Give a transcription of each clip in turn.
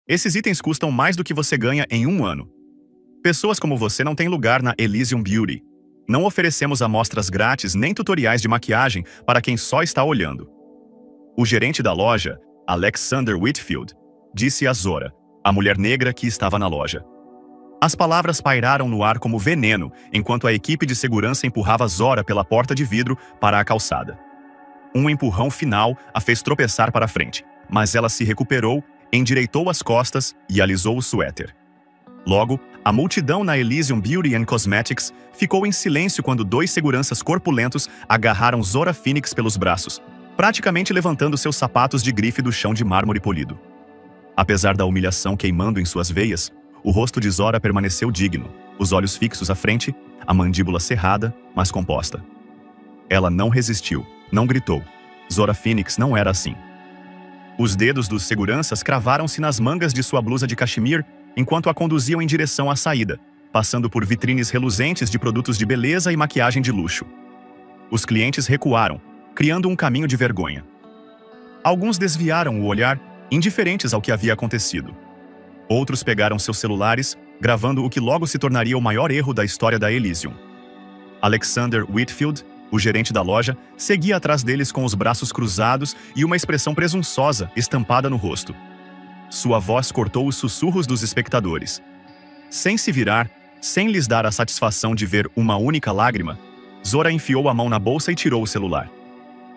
Esses itens custam mais do que você ganha em um ano. Pessoas como você não têm lugar na Elysium Beauty. Não oferecemos amostras grátis nem tutoriais de maquiagem para quem só está olhando. O gerente da loja, Alexander Whitfield, disse a Zora, a mulher negra que estava na loja. As palavras pairaram no ar como veneno, enquanto a equipe de segurança empurrava Zora pela porta de vidro para a calçada. Um empurrão final a fez tropeçar para frente, mas ela se recuperou, endireitou as costas e alisou o suéter. Logo, a multidão na Elysium Beauty and Cosmetics ficou em silêncio quando dois seguranças corpulentos agarraram Zora Phoenix pelos braços, praticamente levantando seus sapatos de grife do chão de mármore polido. Apesar da humilhação queimando em suas veias, o rosto de Zora permaneceu digno, os olhos fixos à frente, a mandíbula cerrada, mas composta. Ela não resistiu, não gritou. Zora Phoenix não era assim. Os dedos dos seguranças cravaram-se nas mangas de sua blusa de cachemir enquanto a conduziam em direção à saída, passando por vitrines reluzentes de produtos de beleza e maquiagem de luxo. Os clientes recuaram, criando um caminho de vergonha. Alguns desviaram o olhar, indiferentes ao que havia acontecido. Outros pegaram seus celulares, gravando o que logo se tornaria o maior erro da história da Elysium. Alexander Whitfield, o gerente da loja, seguia atrás deles com os braços cruzados e uma expressão presunçosa estampada no rosto. Sua voz cortou os sussurros dos espectadores. Sem se virar, sem lhes dar a satisfação de ver uma única lágrima, Zora enfiou a mão na bolsa e tirou o celular.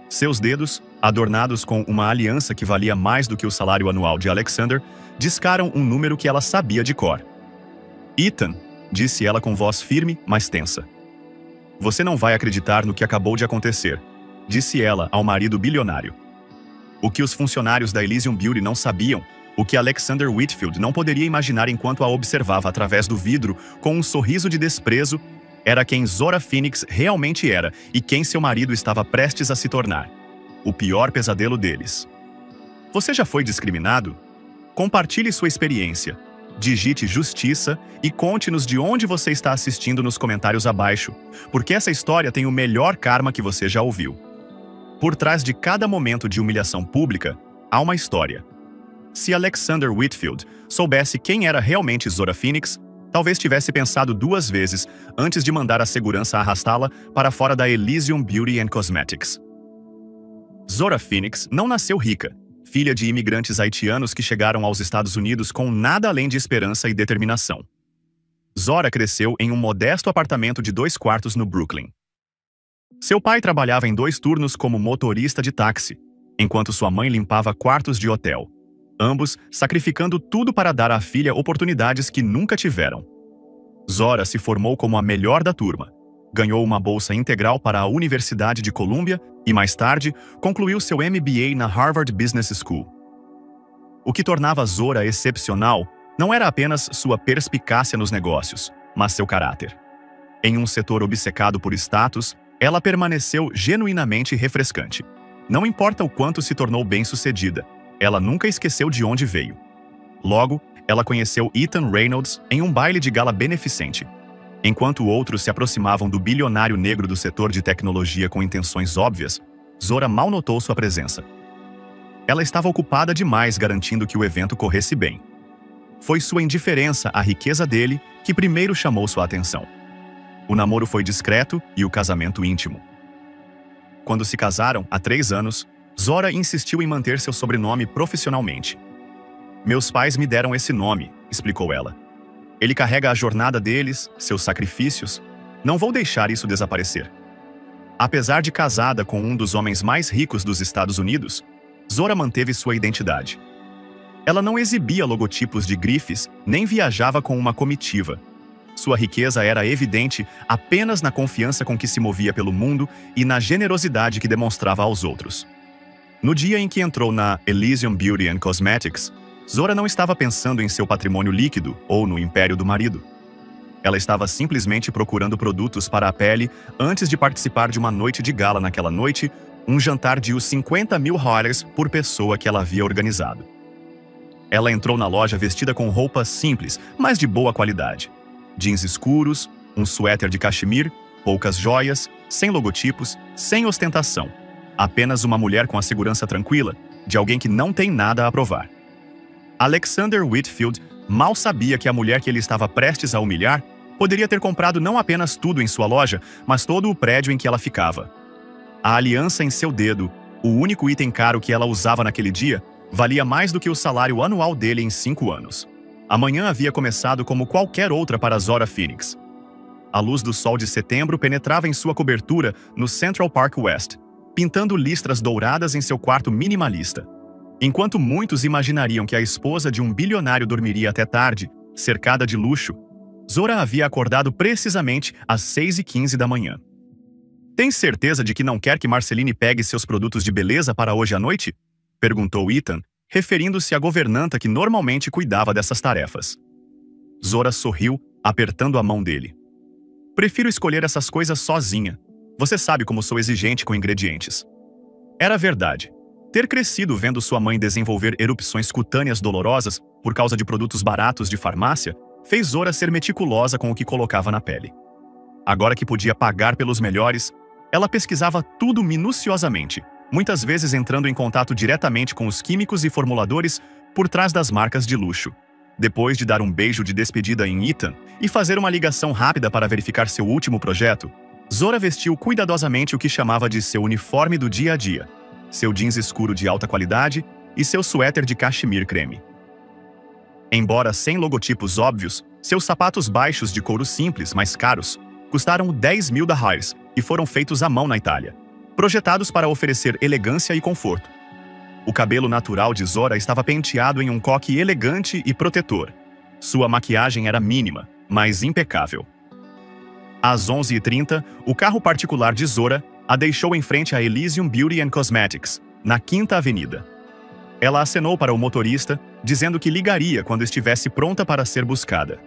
Seus dedos, adornados com uma aliança que valia mais do que o salário anual de Alexander, discaram um número que ela sabia de cor. Ethan, disse ela com voz firme, mas tensa. Você não vai acreditar no que acabou de acontecer, disse ela ao marido bilionário. O que os funcionários da Elysium Beauty não sabiam, o que Alexander Whitfield não poderia imaginar enquanto a observava através do vidro com um sorriso de desprezo, era quem Zora Phoenix realmente era e quem seu marido estava prestes a se tornar. O pior pesadelo deles. Você já foi discriminado? Compartilhe sua experiência. Digite justiça e conte-nos de onde você está assistindo nos comentários abaixo, porque essa história tem o melhor karma que você já ouviu. Por trás de cada momento de humilhação pública, há uma história. Se Alexander Whitfield soubesse quem era realmente Zora Phoenix, talvez tivesse pensado duas vezes antes de mandar a segurança arrastá-la para fora da Elysium Beauty and Cosmetics. Zora Phoenix não nasceu rica, filha de imigrantes haitianos que chegaram aos Estados Unidos com nada além de esperança e determinação. Zora cresceu em um modesto apartamento de 2 quartos no Brooklyn. Seu pai trabalhava em 2 turnos como motorista de táxi, enquanto sua mãe limpava quartos de hotel, ambos sacrificando tudo para dar à filha oportunidades que nunca tiveram. Zora se formou como a melhor da turma, ganhou uma bolsa integral para a Universidade de Columbia e, mais tarde, concluiu seu MBA na Harvard Business School. O que tornava Zora excepcional não era apenas sua perspicácia nos negócios, mas seu caráter. Em um setor obcecado por status, ela permaneceu genuinamente refrescante. Não importa o quanto se tornou bem-sucedida, ela nunca esqueceu de onde veio. Logo, ela conheceu Ethan Reynolds em um baile de gala beneficente. Enquanto outros se aproximavam do bilionário negro do setor de tecnologia com intenções óbvias, Zora mal notou sua presença. Ela estava ocupada demais garantindo que o evento corresse bem. Foi sua indiferença à riqueza dele que primeiro chamou sua atenção. O namoro foi discreto e o casamento íntimo. Quando se casaram, há 3 anos, Zora insistiu em manter seu sobrenome profissionalmente. Meus pais me deram esse nome, explicou ela. Ele carrega a jornada deles, seus sacrifícios. Não vou deixar isso desaparecer. Apesar de casada com um dos homens mais ricos dos Estados Unidos, Zora manteve sua identidade. Ela não exibia logotipos de grifes, nem viajava com uma comitiva. Sua riqueza era evidente apenas na confiança com que se movia pelo mundo e na generosidade que demonstrava aos outros. No dia em que entrou na Elysium Beauty and Cosmetics, Zora não estava pensando em seu patrimônio líquido ou no império do marido. Ela estava simplesmente procurando produtos para a pele antes de participar de uma noite de gala naquela noite, um jantar de $50.000 por pessoa que ela havia organizado. Ela entrou na loja vestida com roupas simples, mas de boa qualidade. Jeans escuros, um suéter de cachemir, poucas joias, sem logotipos, sem ostentação. Apenas uma mulher com a segurança tranquila de alguém que não tem nada a provar. Alexander Whitfield mal sabia que a mulher que ele estava prestes a humilhar poderia ter comprado não apenas tudo em sua loja, mas todo o prédio em que ela ficava. A aliança em seu dedo, o único item caro que ela usava naquele dia, valia mais do que o salário anual dele em 5 anos. A manhã havia começado como qualquer outra para Zora Phoenix. A luz do sol de setembro penetrava em sua cobertura no Central Park West, pintando listras douradas em seu quarto minimalista. Enquanto muitos imaginariam que a esposa de um bilionário dormiria até tarde, cercada de luxo, Zora havia acordado precisamente às 6h15 da manhã. Tem certeza de que não quer que Marceline pegue seus produtos de beleza para hoje à noite? Perguntou Ethan, referindo-se à governanta que normalmente cuidava dessas tarefas. Zora sorriu, apertando a mão dele. Prefiro escolher essas coisas sozinha. Você sabe como sou exigente com ingredientes. Era verdade. Ter crescido vendo sua mãe desenvolver erupções cutâneas dolorosas por causa de produtos baratos de farmácia fez Zora ser meticulosa com o que colocava na pele. Agora que podia pagar pelos melhores, ela pesquisava tudo minuciosamente, muitas vezes entrando em contato diretamente com os químicos e formuladores por trás das marcas de luxo. Depois de dar um beijo de despedida em Ethan e fazer uma ligação rápida para verificar seu último projeto, Zora vestiu cuidadosamente o que chamava de seu uniforme do dia a dia, seu jeans escuro de alta qualidade e seu suéter de cachemir creme. Embora sem logotipos óbvios, seus sapatos baixos de couro simples, mais caros, custaram 10 mil dólares e foram feitos à mão na Itália, projetados para oferecer elegância e conforto. O cabelo natural de Zora estava penteado em um coque elegante e protetor. Sua maquiagem era mínima, mas impecável. Às 11h30, o carro particular de Zora a deixou em frente a Elysium Beauty and Cosmetics, na 5ª Avenida. Ela acenou para o motorista, dizendo que ligaria quando estivesse pronta para ser buscada.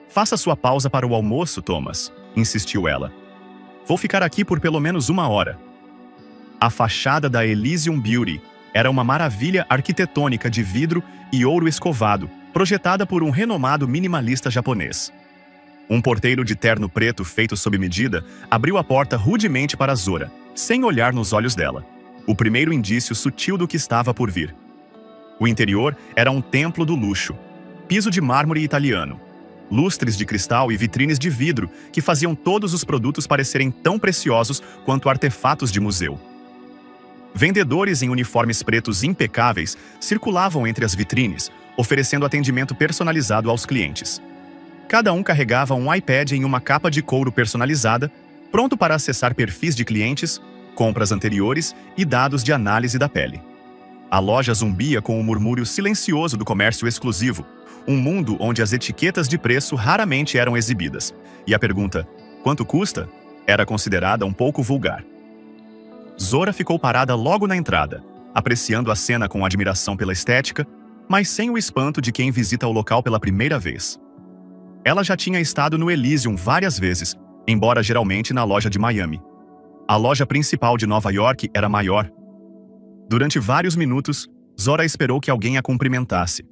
Faça sua pausa para o almoço, Thomas, insistiu ela. Vou ficar aqui por pelo menos 1 hora. A fachada da Elysium Beauty era uma maravilha arquitetônica de vidro e ouro escovado, projetada por um renomado minimalista japonês. Um porteiro de terno preto feito sob medida abriu a porta rudemente para Zora, sem olhar nos olhos dela. O primeiro indício sutil do que estava por vir. O interior era um templo do luxo. Piso de mármore italiano, lustres de cristal e vitrines de vidro que faziam todos os produtos parecerem tão preciosos quanto artefatos de museu. Vendedores em uniformes pretos impecáveis circulavam entre as vitrines, oferecendo atendimento personalizado aos clientes. Cada um carregava um iPad em uma capa de couro personalizada, pronto para acessar perfis de clientes, compras anteriores e dados de análise da pele. A loja zumbia com o murmúrio silencioso do comércio exclusivo, um mundo onde as etiquetas de preço raramente eram exibidas, e a pergunta, quanto custa?, era considerada um pouco vulgar. Zora ficou parada logo na entrada, apreciando a cena com admiração pela estética, mas sem o espanto de quem visita o local pela primeira vez. Ela já tinha estado no Elysium várias vezes, embora geralmente na loja de Miami. A loja principal de Nova York era maior. Durante vários minutos, Zora esperou que alguém a cumprimentasse.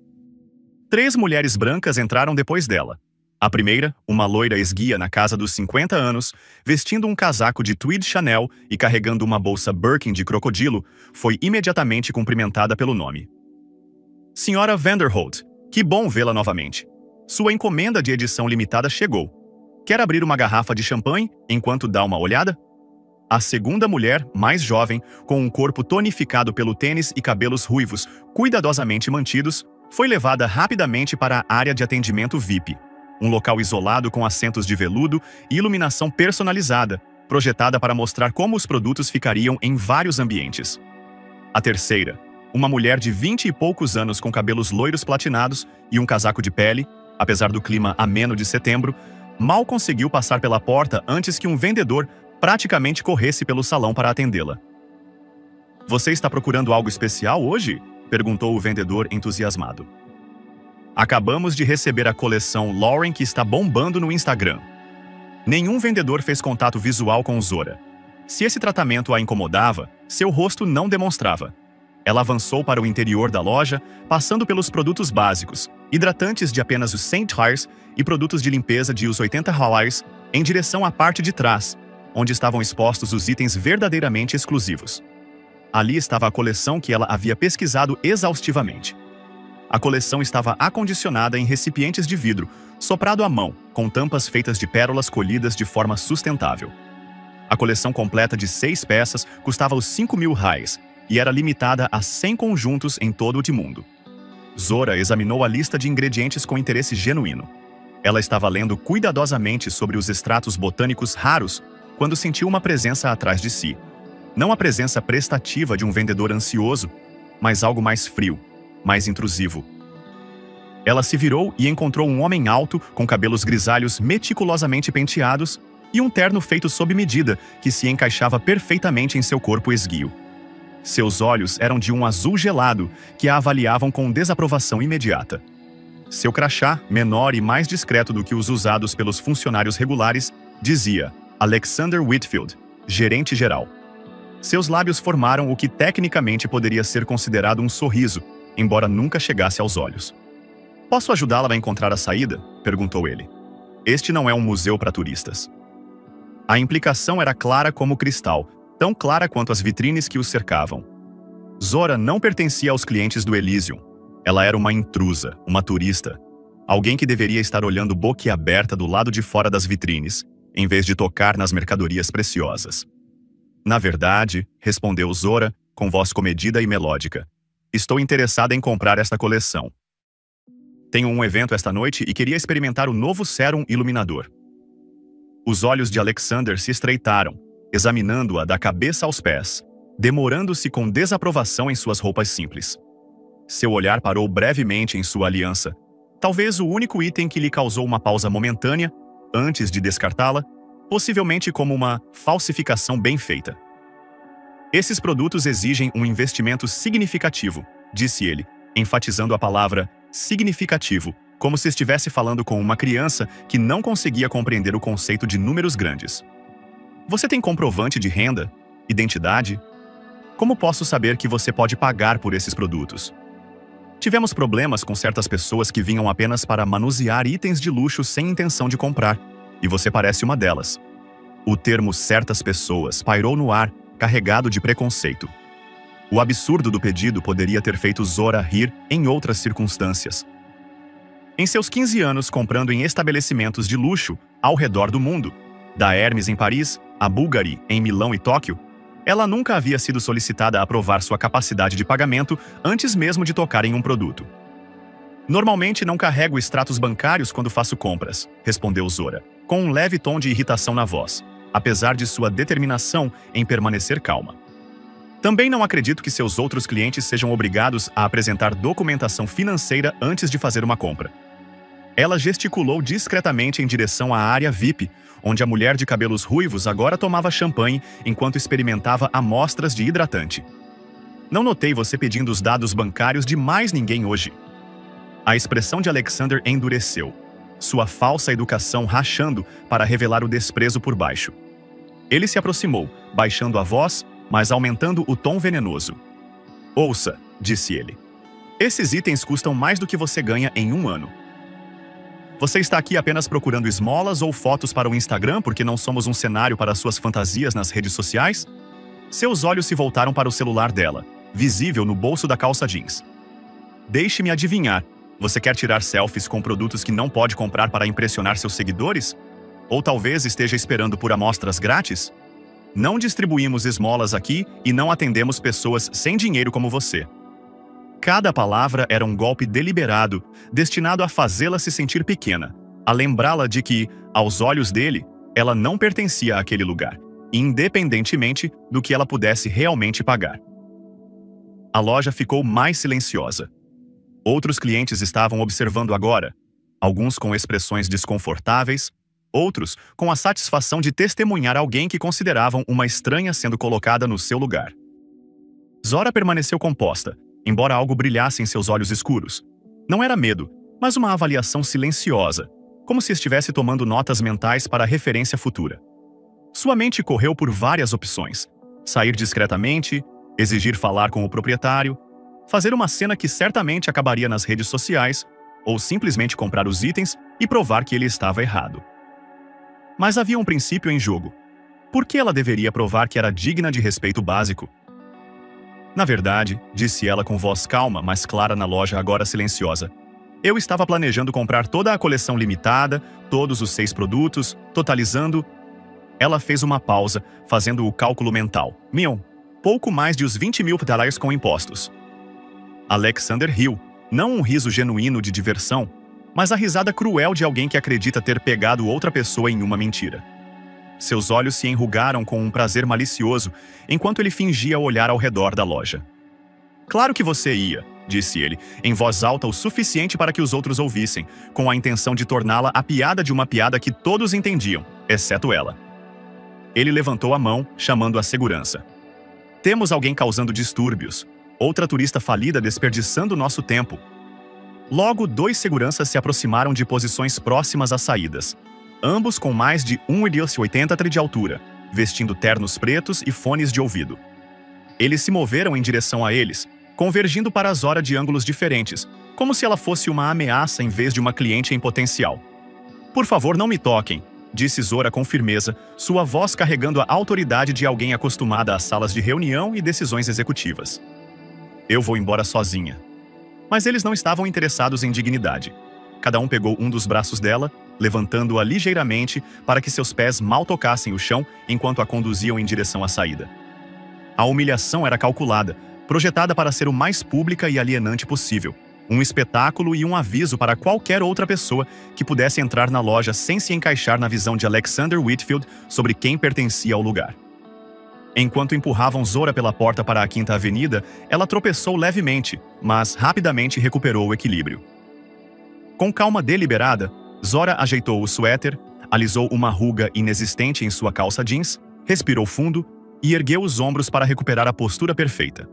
3 mulheres brancas entraram depois dela. A primeira, uma loira esguia na casa dos 50 anos, vestindo um casaco de tweed Chanel e carregando uma bolsa Birkin de crocodilo, foi imediatamente cumprimentada pelo nome. Senhora Vanderholt, que bom vê-la novamente. Sua encomenda de edição limitada chegou. Quer abrir uma garrafa de champanhe enquanto dá uma olhada? A segunda mulher, mais jovem, com um corpo tonificado pelo tênis e cabelos ruivos, cuidadosamente mantidos, foi levada rapidamente para a área de atendimento VIP, um local isolado com assentos de veludo e iluminação personalizada, projetada para mostrar como os produtos ficariam em vários ambientes. A terceira, uma mulher de 20 e poucos anos com cabelos loiros platinados e um casaco de pele, apesar do clima ameno de setembro, mal conseguiu passar pela porta antes que um vendedor praticamente corresse pelo salão para atendê-la. Você está procurando algo especial hoje? Perguntou o vendedor entusiasmado. Acabamos de receber a coleção Lauren que está bombando no Instagram. Nenhum vendedor fez contato visual com Zora. Se esse tratamento a incomodava, seu rosto não demonstrava. Ela avançou para o interior da loja, passando pelos produtos básicos, hidratantes de apenas os $100 e produtos de limpeza de os $80, em direção à parte de trás, onde estavam expostos os itens verdadeiramente exclusivos. Ali estava a coleção que ela havia pesquisado exaustivamente. A coleção estava acondicionada em recipientes de vidro, soprado à mão, com tampas feitas de pérolas colhidas de forma sustentável. A coleção completa de 6 peças custava os 5.000 reais e era limitada a 100 conjuntos em todo o mundo. Zora examinou a lista de ingredientes com interesse genuíno. Ela estava lendo cuidadosamente sobre os extratos botânicos raros quando sentiu uma presença atrás de si. Não a presença prestativa de um vendedor ansioso, mas algo mais frio, mais intrusivo. Ela se virou e encontrou um homem alto, com cabelos grisalhos meticulosamente penteados e um terno feito sob medida que se encaixava perfeitamente em seu corpo esguio. Seus olhos eram de um azul gelado que a avaliavam com desaprovação imediata. Seu crachá, menor e mais discreto do que os usados pelos funcionários regulares, dizia Alexander Whitfield, gerente geral. Seus lábios formaram o que tecnicamente poderia ser considerado um sorriso, embora nunca chegasse aos olhos. "Posso ajudá-la a encontrar a saída?" perguntou ele. "Este não é um museu para turistas." A implicação era clara como cristal, tão clara quanto as vitrines que os cercavam. Zora não pertencia aos clientes do Elysium. Ela era uma intrusa, uma turista. Alguém que deveria estar olhando boquiaberta do lado de fora das vitrines, em vez de tocar nas mercadorias preciosas. "Na verdade", respondeu Zora, com voz comedida e melódica, "estou interessada em comprar esta coleção. Tenho um evento esta noite e queria experimentar o novo sérum iluminador." Os olhos de Alexander se estreitaram, examinando-a da cabeça aos pés, demorando-se com desaprovação em suas roupas simples. Seu olhar parou brevemente em sua aliança, talvez o único item que lhe causou uma pausa momentânea, antes de descartá-la, possivelmente como uma falsificação bem feita. "Esses produtos exigem um investimento significativo", disse ele, enfatizando a palavra significativo, como se estivesse falando com uma criança que não conseguia compreender o conceito de números grandes. "Você tem comprovante de renda? Identidade? Como posso saber que você pode pagar por esses produtos?" Tivemos problemas com certas pessoas que vinham apenas para manusear itens de luxo sem intenção de comprar, e você parece uma delas. O termo "certas pessoas" pairou no ar, carregado de preconceito. O absurdo do pedido poderia ter feito Zora rir em outras circunstâncias. Em seus 15 anos comprando em estabelecimentos de luxo ao redor do mundo, da Hermes em Paris, a Bulgari em Milão e Tóquio, ela nunca havia sido solicitada a provar sua capacidade de pagamento antes mesmo de tocar em um produto. "Normalmente não carrego extratos bancários quando faço compras", respondeu Zora, com um leve tom de irritação na voz, apesar de sua determinação em permanecer calma. "Também não acredito que seus outros clientes sejam obrigados a apresentar documentação financeira antes de fazer uma compra." Ela gesticulou discretamente em direção à área VIP, onde a mulher de cabelos ruivos agora tomava champanhe enquanto experimentava amostras de hidratante. "Não notei você pedindo os dados bancários de mais ninguém hoje." A expressão de Alexander endureceu, sua falsa educação rachando para revelar o desprezo por baixo. Ele se aproximou, baixando a voz, mas aumentando o tom venenoso. "Ouça", disse ele. "Esses itens custam mais do que você ganha em um ano. Você está aqui apenas procurando esmolas ou fotos para o Instagram porque não somos um cenário para suas fantasias nas redes sociais?" Seus olhos se voltaram para o celular dela, visível no bolso da calça jeans. "Deixe-me adivinhar. Você quer tirar selfies com produtos que não pode comprar para impressionar seus seguidores? Ou talvez esteja esperando por amostras grátis? Não distribuímos esmolas aqui e não atendemos pessoas sem dinheiro como você." Cada palavra era um golpe deliberado, destinado a fazê-la se sentir pequena, a lembrá-la de que, aos olhos dele, ela não pertencia àquele lugar, independentemente do que ela pudesse realmente pagar. A loja ficou mais silenciosa. Outros clientes estavam observando agora, alguns com expressões desconfortáveis, outros com a satisfação de testemunhar alguém que consideravam uma estranha sendo colocada no seu lugar. Zora permaneceu composta, embora algo brilhasse em seus olhos escuros. Não era medo, mas uma avaliação silenciosa, como se estivesse tomando notas mentais para referência futura. Sua mente correu por várias opções: sair discretamente, exigir falar com o proprietário, fazer uma cena que certamente acabaria nas redes sociais, ou simplesmente comprar os itens e provar que ele estava errado. Mas havia um princípio em jogo. Por que ela deveria provar que era digna de respeito básico? Na verdade, disse ela com voz calma, mas clara na loja agora silenciosa. Eu estava planejando comprar toda a coleção limitada, todos os 6 produtos, totalizando... Ela fez uma pausa, fazendo o cálculo mental. Pouco mais de os $20.000 com impostos. Alexander riu, não um riso genuíno de diversão, mas a risada cruel de alguém que acredita ter pegado outra pessoa em uma mentira. Seus olhos se enrugaram com um prazer malicioso, enquanto ele fingia olhar ao redor da loja. Claro que você ia, disse ele, em voz alta o suficiente para que os outros ouvissem, com a intenção de torná-la a piada de uma piada que todos entendiam, exceto ela. Ele levantou a mão, chamando a segurança. Temos alguém causando distúrbios. Outra turista falida desperdiçando nosso tempo. Logo, 2 seguranças se aproximaram de posições próximas às saídas, ambos com mais de 1,80 m de altura, vestindo ternos pretos e fones de ouvido. Eles se moveram em direção a eles, convergindo para Zora de ângulos diferentes, como se ela fosse uma ameaça em vez de uma cliente em potencial. Por favor, não me toquem, disse Zora com firmeza, sua voz carregando a autoridade de alguém acostumada às salas de reunião e decisões executivas. Eu vou embora sozinha. Mas eles não estavam interessados em dignidade. Cada um pegou um dos braços dela, levantando-a ligeiramente para que seus pés mal tocassem o chão enquanto a conduziam em direção à saída. A humilhação era calculada, projetada para ser o mais pública e alienante possível, um espetáculo e um aviso para qualquer outra pessoa que pudesse entrar na loja sem se encaixar na visão de Alexander Whitfield sobre quem pertencia ao lugar. Enquanto empurravam Zora pela porta para a Quinta Avenida, ela tropeçou levemente, mas rapidamente recuperou o equilíbrio. Com calma deliberada, Zora ajeitou o suéter, alisou uma ruga inexistente em sua calça jeans, respirou fundo e ergueu os ombros para recuperar a postura perfeita.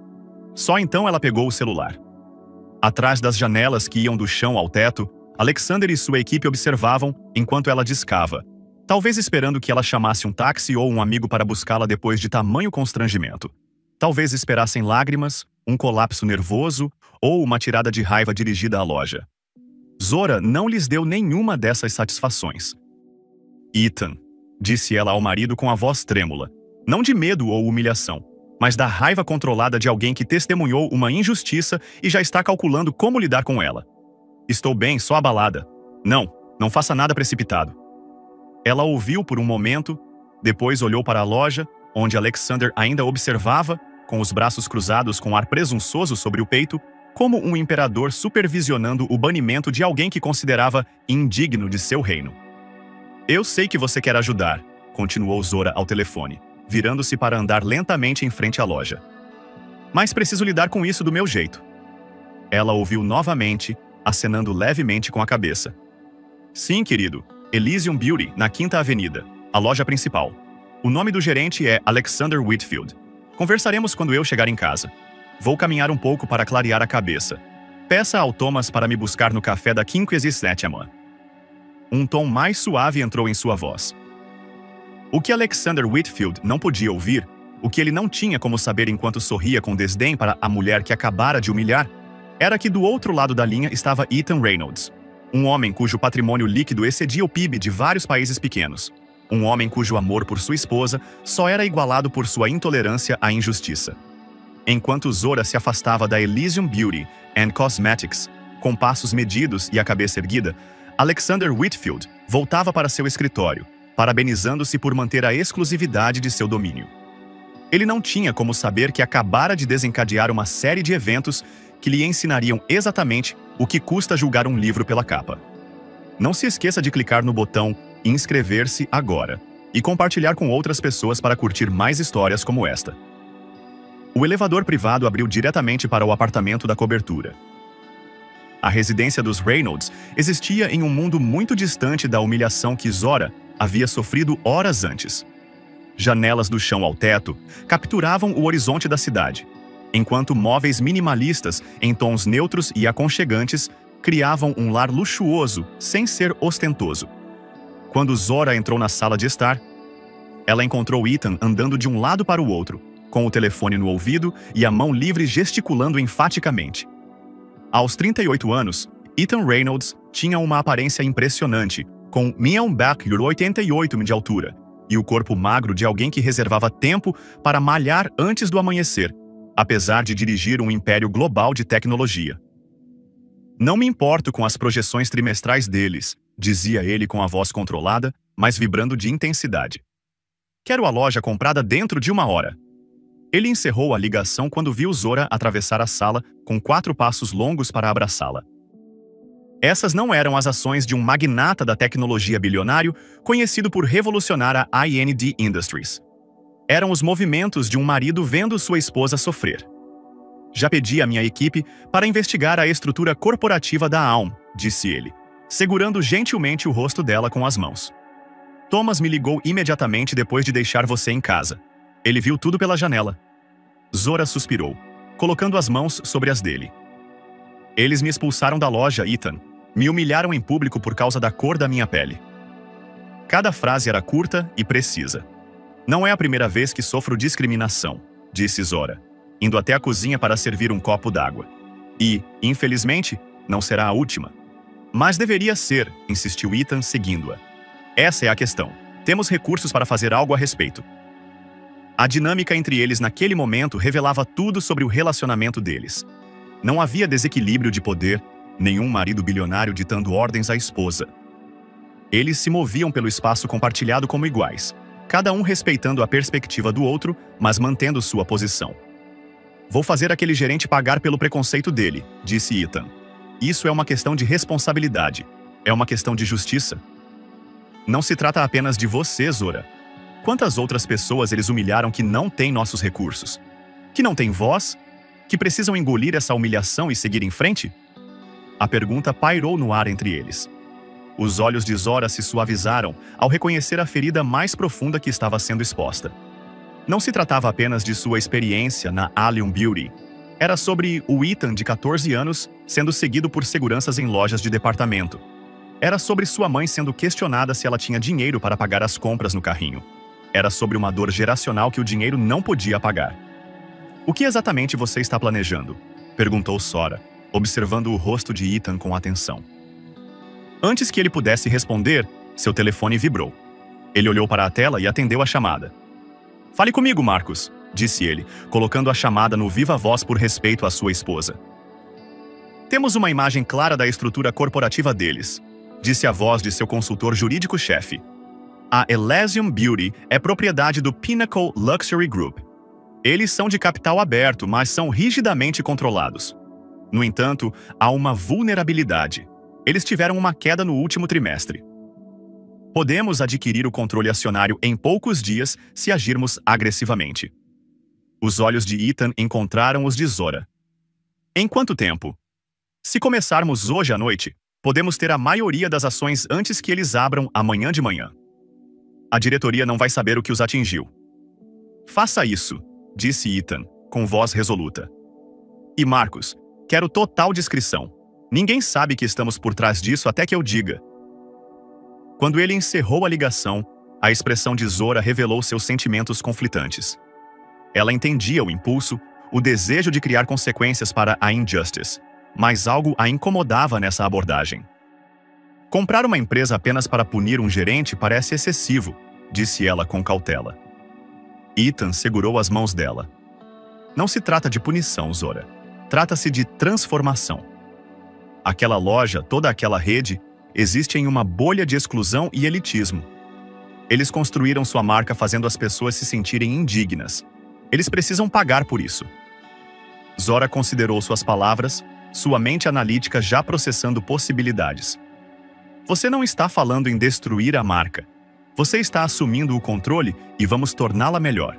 Só então ela pegou o celular. Atrás das janelas que iam do chão ao teto, Alexander e sua equipe observavam enquanto ela discava, talvez esperando que ela chamasse um táxi ou um amigo para buscá-la depois de tamanho constrangimento. Talvez esperassem lágrimas, um colapso nervoso ou uma tirada de raiva dirigida à loja. Zora não lhes deu nenhuma dessas satisfações. Ethan, disse ela ao marido com a voz trêmula, não de medo ou humilhação, mas da raiva controlada de alguém que testemunhou uma injustiça e já está calculando como lidar com ela. Estou bem, só abalada. Não faça nada precipitado. Ela ouviu por um momento, depois olhou para a loja, onde Alexander ainda observava, com os braços cruzados com ar presunçoso sobre o peito, como um imperador supervisionando o banimento de alguém que considerava indigno de seu reino. Eu sei que você quer ajudar, continuou Zora ao telefone, virando-se para andar lentamente em frente à loja. Mas preciso lidar com isso do meu jeito. Ela ouviu novamente, acenando levemente com a cabeça. Sim, querido. Elysium Beauty, na Quinta Avenida, a loja principal. O nome do gerente é Alexander Whitfield. Conversaremos quando eu chegar em casa. Vou caminhar um pouco para clarear a cabeça. Peça ao Thomas para me buscar no café da 57ª. Um tom mais suave entrou em sua voz. O que Alexander Whitfield não podia ouvir, o que ele não tinha como saber enquanto sorria com desdém para a mulher que acabara de humilhar, era que do outro lado da linha estava Ethan Reynolds, um homem cujo patrimônio líquido excedia o PIB de vários países pequenos. Um homem cujo amor por sua esposa só era igualado por sua intolerância à injustiça. Enquanto Zora se afastava da Elysium Beauty and Cosmetics, com passos medidos e a cabeça erguida, Alexander Whitfield voltava para seu escritório, parabenizando-se por manter a exclusividade de seu domínio. Ele não tinha como saber que acabara de desencadear uma série de eventos que lhe ensinariam exatamente o que custa julgar um livro pela capa. Não se esqueça de clicar no botão inscrever-se agora e compartilhar com outras pessoas para curtir mais histórias como esta. O elevador privado abriu diretamente para o apartamento da cobertura. A residência dos Reynolds existia em um mundo muito distante da humilhação que Zora havia sofrido horas antes. Janelas do chão ao teto capturavam o horizonte da cidade, enquanto móveis minimalistas em tons neutros e aconchegantes criavam um lar luxuoso sem ser ostentoso. Quando Zora entrou na sala de estar, ela encontrou Ethan andando de um lado para o outro, com o telefone no ouvido e a mão livre gesticulando enfaticamente. Aos 38 anos, Ethan Reynolds tinha uma aparência impressionante, com 1,88 m de altura e o corpo magro de alguém que reservava tempo para malhar antes do amanhecer, apesar de dirigir um império global de tecnologia. Não me importo com as projeções trimestrais deles, dizia ele com a voz controlada, mas vibrando de intensidade. Quero a loja comprada dentro de 1 hora. Ele encerrou a ligação quando viu Zora atravessar a sala com 4 passos longos para abraçá-la. Essas não eram as ações de um magnata da tecnologia bilionário conhecido por revolucionar a IND Industries. Eram os movimentos de um marido vendo sua esposa sofrer. Já pedi à minha equipe para investigar a estrutura corporativa da Aum, disse ele, segurando gentilmente o rosto dela com as mãos. Thomas me ligou imediatamente depois de deixar você em casa. Ele viu tudo pela janela. Zora suspirou, colocando as mãos sobre as dele. Eles me expulsaram da loja, Ethan. Me humilharam em público por causa da cor da minha pele. Cada frase era curta e precisa. Não é a primeira vez que sofro discriminação, disse Zora, indo até a cozinha para servir um copo d'água. E, infelizmente, não será a última. Mas deveria ser, insistiu Ethan, seguindo-a. Essa é a questão. Temos recursos para fazer algo a respeito. A dinâmica entre eles naquele momento revelava tudo sobre o relacionamento deles. Não havia desequilíbrio de poder, nenhum marido bilionário ditando ordens à esposa. Eles se moviam pelo espaço compartilhado como iguais, cada um respeitando a perspectiva do outro, mas mantendo sua posição. Vou fazer aquele gerente pagar pelo preconceito dele, disse Ethan. Isso é uma questão de responsabilidade. É uma questão de justiça. Não se trata apenas de você, Zora. Quantas outras pessoas eles humilharam que não têm nossos recursos? Que não têm voz? Que precisam engolir essa humilhação e seguir em frente? A pergunta pairou no ar entre eles. Os olhos de Zora se suavizaram ao reconhecer a ferida mais profunda que estava sendo exposta. Não se tratava apenas de sua experiência na Allium Beauty. Era sobre o Ethan, de 14 anos, sendo seguido por seguranças em lojas de departamento. Era sobre sua mãe sendo questionada se ela tinha dinheiro para pagar as compras no carrinho. Era sobre uma dor geracional que o dinheiro não podia pagar. O que exatamente você está planejando? Perguntou Zora, observando o rosto de Ethan com atenção. Antes que ele pudesse responder, seu telefone vibrou. Ele olhou para a tela e atendeu a chamada. Fale comigo, Marcos, disse ele, colocando a chamada no viva voz por respeito à sua esposa. Temos uma imagem clara da estrutura corporativa deles, disse a voz de seu consultor jurídico-chefe. A Elysium Beauty é propriedade do Pinnacle Luxury Group. Eles são de capital aberto, mas são rigidamente controlados. No entanto, há uma vulnerabilidade. Eles tiveram uma queda no último trimestre. Podemos adquirir o controle acionário em poucos dias se agirmos agressivamente. Os olhos de Ethan encontraram os de Zora. Em quanto tempo? Se começarmos hoje à noite, podemos ter a maioria das ações antes que eles abram amanhã de manhã. A diretoria não vai saber o que os atingiu. Faça isso, disse Ethan, com voz resoluta. E Marcos, quero total discrição. Ninguém sabe que estamos por trás disso até que eu diga. Quando ele encerrou a ligação, a expressão de Zora revelou seus sentimentos conflitantes. Ela entendia o impulso, o desejo de criar consequências para a Injustice, mas algo a incomodava nessa abordagem. Comprar uma empresa apenas para punir um gerente parece excessivo, disse ela com cautela. Ethan segurou as mãos dela. Não se trata de punição, Zora. Trata-se de transformação. Aquela loja, toda aquela rede, existe em uma bolha de exclusão e elitismo. Eles construíram sua marca fazendo as pessoas se sentirem indignas. Eles precisam pagar por isso. Zora considerou suas palavras, sua mente analítica já processando possibilidades. Você não está falando em destruir a marca. Você está assumindo o controle e vamos torná-la melhor.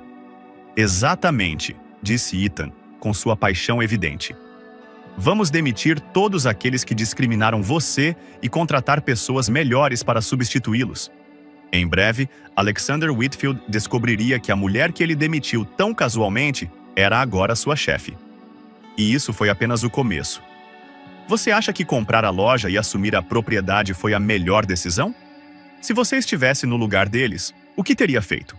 Exatamente, disse Ethan, com sua paixão evidente. Vamos demitir todos aqueles que discriminaram você e contratar pessoas melhores para substituí-los. Em breve, Alexander Whitfield descobriria que a mulher que ele demitiu tão casualmente era agora sua chefe. E isso foi apenas o começo. Você acha que comprar a loja e assumir a propriedade foi a melhor decisão? Se você estivesse no lugar deles, o que teria feito?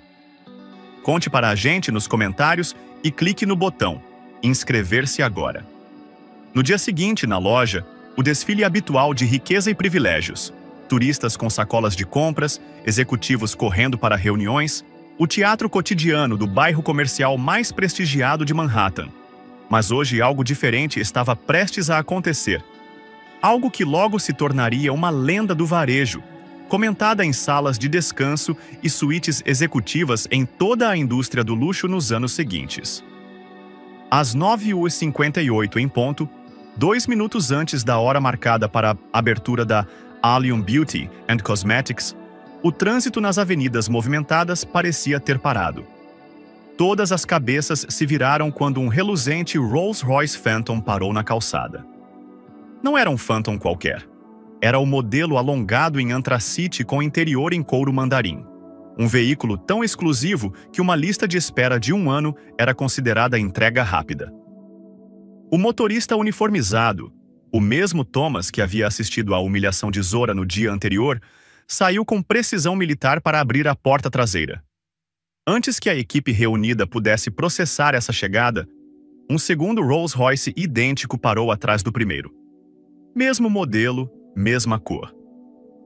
Conte para a gente nos comentários e clique no botão Inscrever-se agora. No dia seguinte, na loja, o desfile habitual de riqueza e privilégios, turistas com sacolas de compras, executivos correndo para reuniões, o teatro cotidiano do bairro comercial mais prestigiado de Manhattan, Mas hoje algo diferente estava prestes a acontecer. Algo que logo se tornaria uma lenda do varejo, comentada em salas de descanso e suítes executivas em toda a indústria do luxo nos anos seguintes. Às 9h58 em ponto, 2 minutos antes da hora marcada para a abertura da Allium Beauty and Cosmetics, o trânsito nas avenidas movimentadas parecia ter parado. Todas as cabeças se viraram quando um reluzente Rolls-Royce Phantom parou na calçada. Não era um Phantom qualquer. Era o modelo alongado em antracite com interior em couro mandarim. Um veículo tão exclusivo que uma lista de espera de 1 ano era considerada entrega rápida. O motorista uniformizado, o mesmo Thomas que havia assistido à humilhação de Zora no dia anterior, saiu com precisão militar para abrir a porta traseira. Antes que a equipe reunida pudesse processar essa chegada, um segundo Rolls-Royce idêntico parou atrás do primeiro. Mesmo modelo, mesma cor.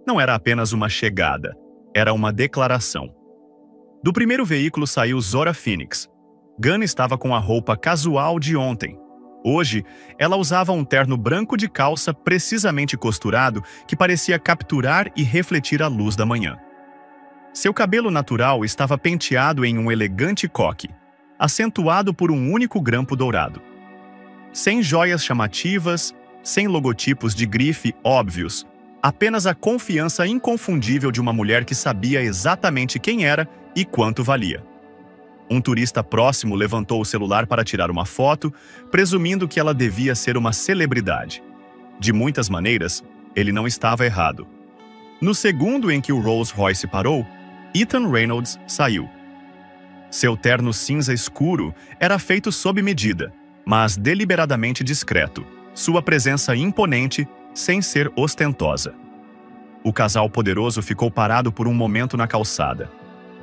Não era apenas uma chegada, era uma declaração. Do primeiro veículo saiu Zora Phoenix. Gunn estava com a roupa casual de ontem. Hoje, ela usava um terno branco de calça precisamente costurado que parecia capturar e refletir a luz da manhã. Seu cabelo natural estava penteado em um elegante coque, acentuado por um único grampo dourado. Sem joias chamativas, sem logotipos de grife óbvios, apenas a confiança inconfundível de uma mulher que sabia exatamente quem era e quanto valia. Um turista próximo levantou o celular para tirar uma foto, presumindo que ela devia ser uma celebridade. De muitas maneiras, ele não estava errado. No segundo em que o Rolls-Royce parou, Ethan Reynolds saiu. Seu terno cinza escuro era feito sob medida, mas deliberadamente discreto, sua presença imponente, sem ser ostentosa. O casal poderoso ficou parado por um momento na calçada.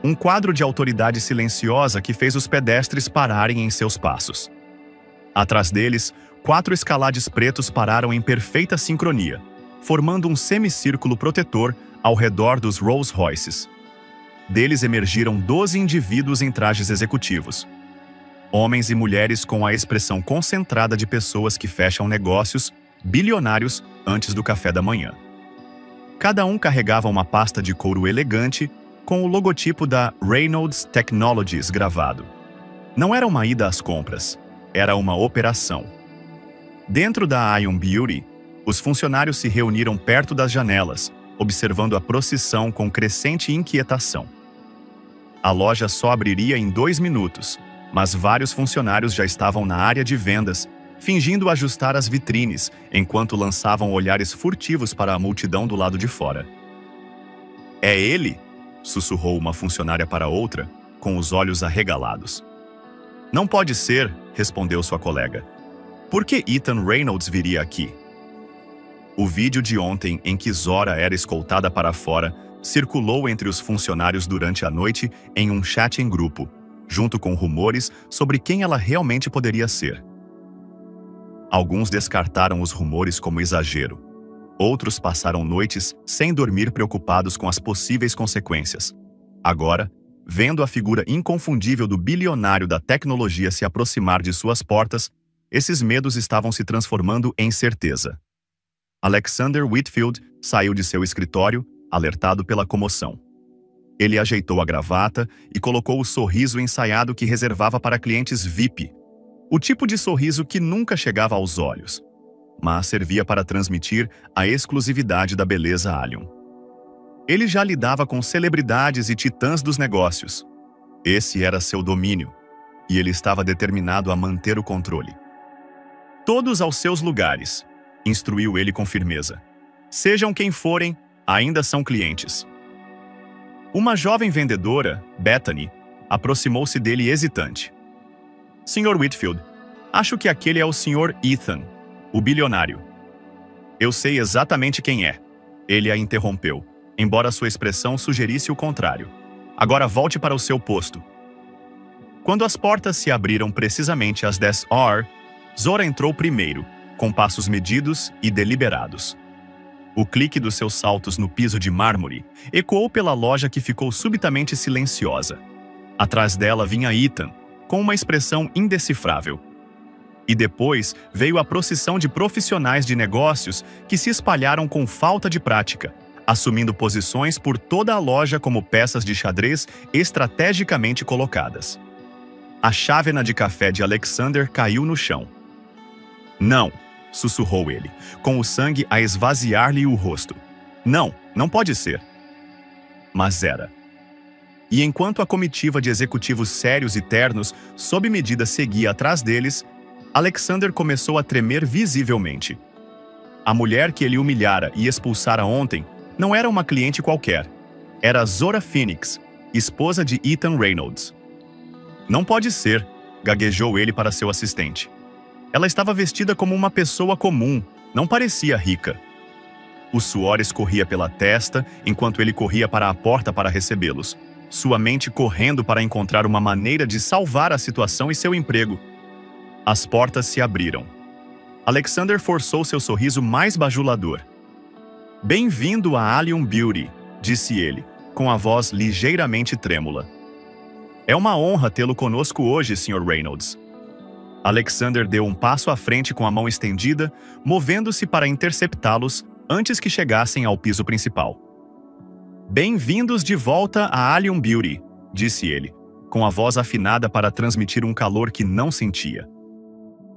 Um quadro de autoridade silenciosa que fez os pedestres pararem em seus passos. Atrás deles, 4 escalades pretos pararam em perfeita sincronia, formando um semicírculo protetor ao redor dos Rolls-Royces. Deles emergiram 12 indivíduos em trajes executivos. Homens e mulheres com a expressão concentrada de pessoas que fecham negócios bilionários antes do café da manhã. Cada um carregava uma pasta de couro elegante com o logotipo da Reynolds Technologies gravado. Não era uma ida às compras, era uma operação. Dentro da Allium Beauty, os funcionários se reuniram perto das janelas, observando a procissão com crescente inquietação. A loja só abriria em 2 minutos, mas vários funcionários já estavam na área de vendas, fingindo ajustar as vitrines, enquanto lançavam olhares furtivos para a multidão do lado de fora. "É ele?", sussurrou uma funcionária para outra, com os olhos arregalados. "Não pode ser", respondeu sua colega. "Por que Ethan Reynolds viria aqui?" O vídeo de ontem em que Zora era escoltada para fora circulou entre os funcionários durante a noite em um chat em grupo, junto com rumores sobre quem ela realmente poderia ser. Alguns descartaram os rumores como exagero. Outros passaram noites sem dormir preocupados com as possíveis consequências. Agora, vendo a figura inconfundível do bilionário da tecnologia se aproximar de suas portas, esses medos estavam se transformando em certeza. Alexander Whitfield saiu de seu escritório, alertado pela comoção. Ele ajeitou a gravata e colocou o sorriso ensaiado que reservava para clientes VIP. O tipo de sorriso que nunca chegava aos olhos, mas servia para transmitir a exclusividade da beleza Allium. Ele já lidava com celebridades e titãs dos negócios. Esse era seu domínio, e ele estava determinado a manter o controle. "Todos aos seus lugares", instruiu ele com firmeza. "Sejam quem forem, ainda são clientes." Uma jovem vendedora, Bethany, aproximou-se dele hesitante. "Sr. Whitfield, acho que aquele é o Sr. Ethan, o bilionário." "Eu sei exatamente quem é", ele a interrompeu, embora sua expressão sugerisse o contrário. "Agora volte para o seu posto." Quando as portas se abriram precisamente às 10 horas, Zora entrou primeiro, com passos medidos e deliberados. O clique dos seus saltos no piso de mármore ecoou pela loja que ficou subitamente silenciosa. Atrás dela vinha Ethan, com uma expressão indecifrável. E depois veio a procissão de profissionais de negócios que se espalharam com falta de prática, assumindo posições por toda a loja como peças de xadrez estrategicamente colocadas. A chávena de café de Alexander caiu no chão. "Não", sussurrou ele, com o sangue a esvaziar-lhe o rosto. "Não, não pode ser." Mas era. E enquanto a comitiva de executivos sérios e ternos, sob medida, seguia atrás deles, Alexander começou a tremer visivelmente. A mulher que ele humilhara e expulsara ontem não era uma cliente qualquer. Era Zora Phoenix, esposa de Ethan Reynolds. "Não pode ser", gaguejou ele para seu assistente. Ela estava vestida como uma pessoa comum, não parecia rica. O suor escorria pela testa enquanto ele corria para a porta para recebê-los, sua mente correndo para encontrar uma maneira de salvar a situação e seu emprego. As portas se abriram. Alexander forçou seu sorriso mais bajulador. "Bem-vindo a Allium Beauty", disse ele, com a voz ligeiramente trêmula. "É uma honra tê-lo conosco hoje, Sr. Reynolds." Alexander deu um passo à frente com a mão estendida, movendo-se para interceptá-los antes que chegassem ao piso principal. "Bem-vindos de volta a Allium Beauty", disse ele, com a voz afinada para transmitir um calor que não sentia.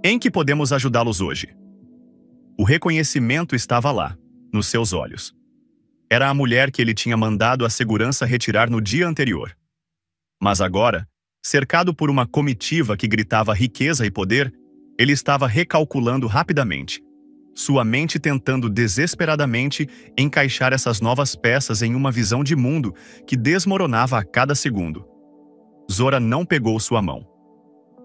"Em que podemos ajudá-los hoje?" O reconhecimento estava lá, nos seus olhos. Era a mulher que ele tinha mandado a segurança retirar no dia anterior. Mas agora, cercado por uma comitiva que gritava riqueza e poder, ele estava recalculando rapidamente, sua mente tentando desesperadamente encaixar essas novas peças em uma visão de mundo que desmoronava a cada segundo. Zora não pegou sua mão.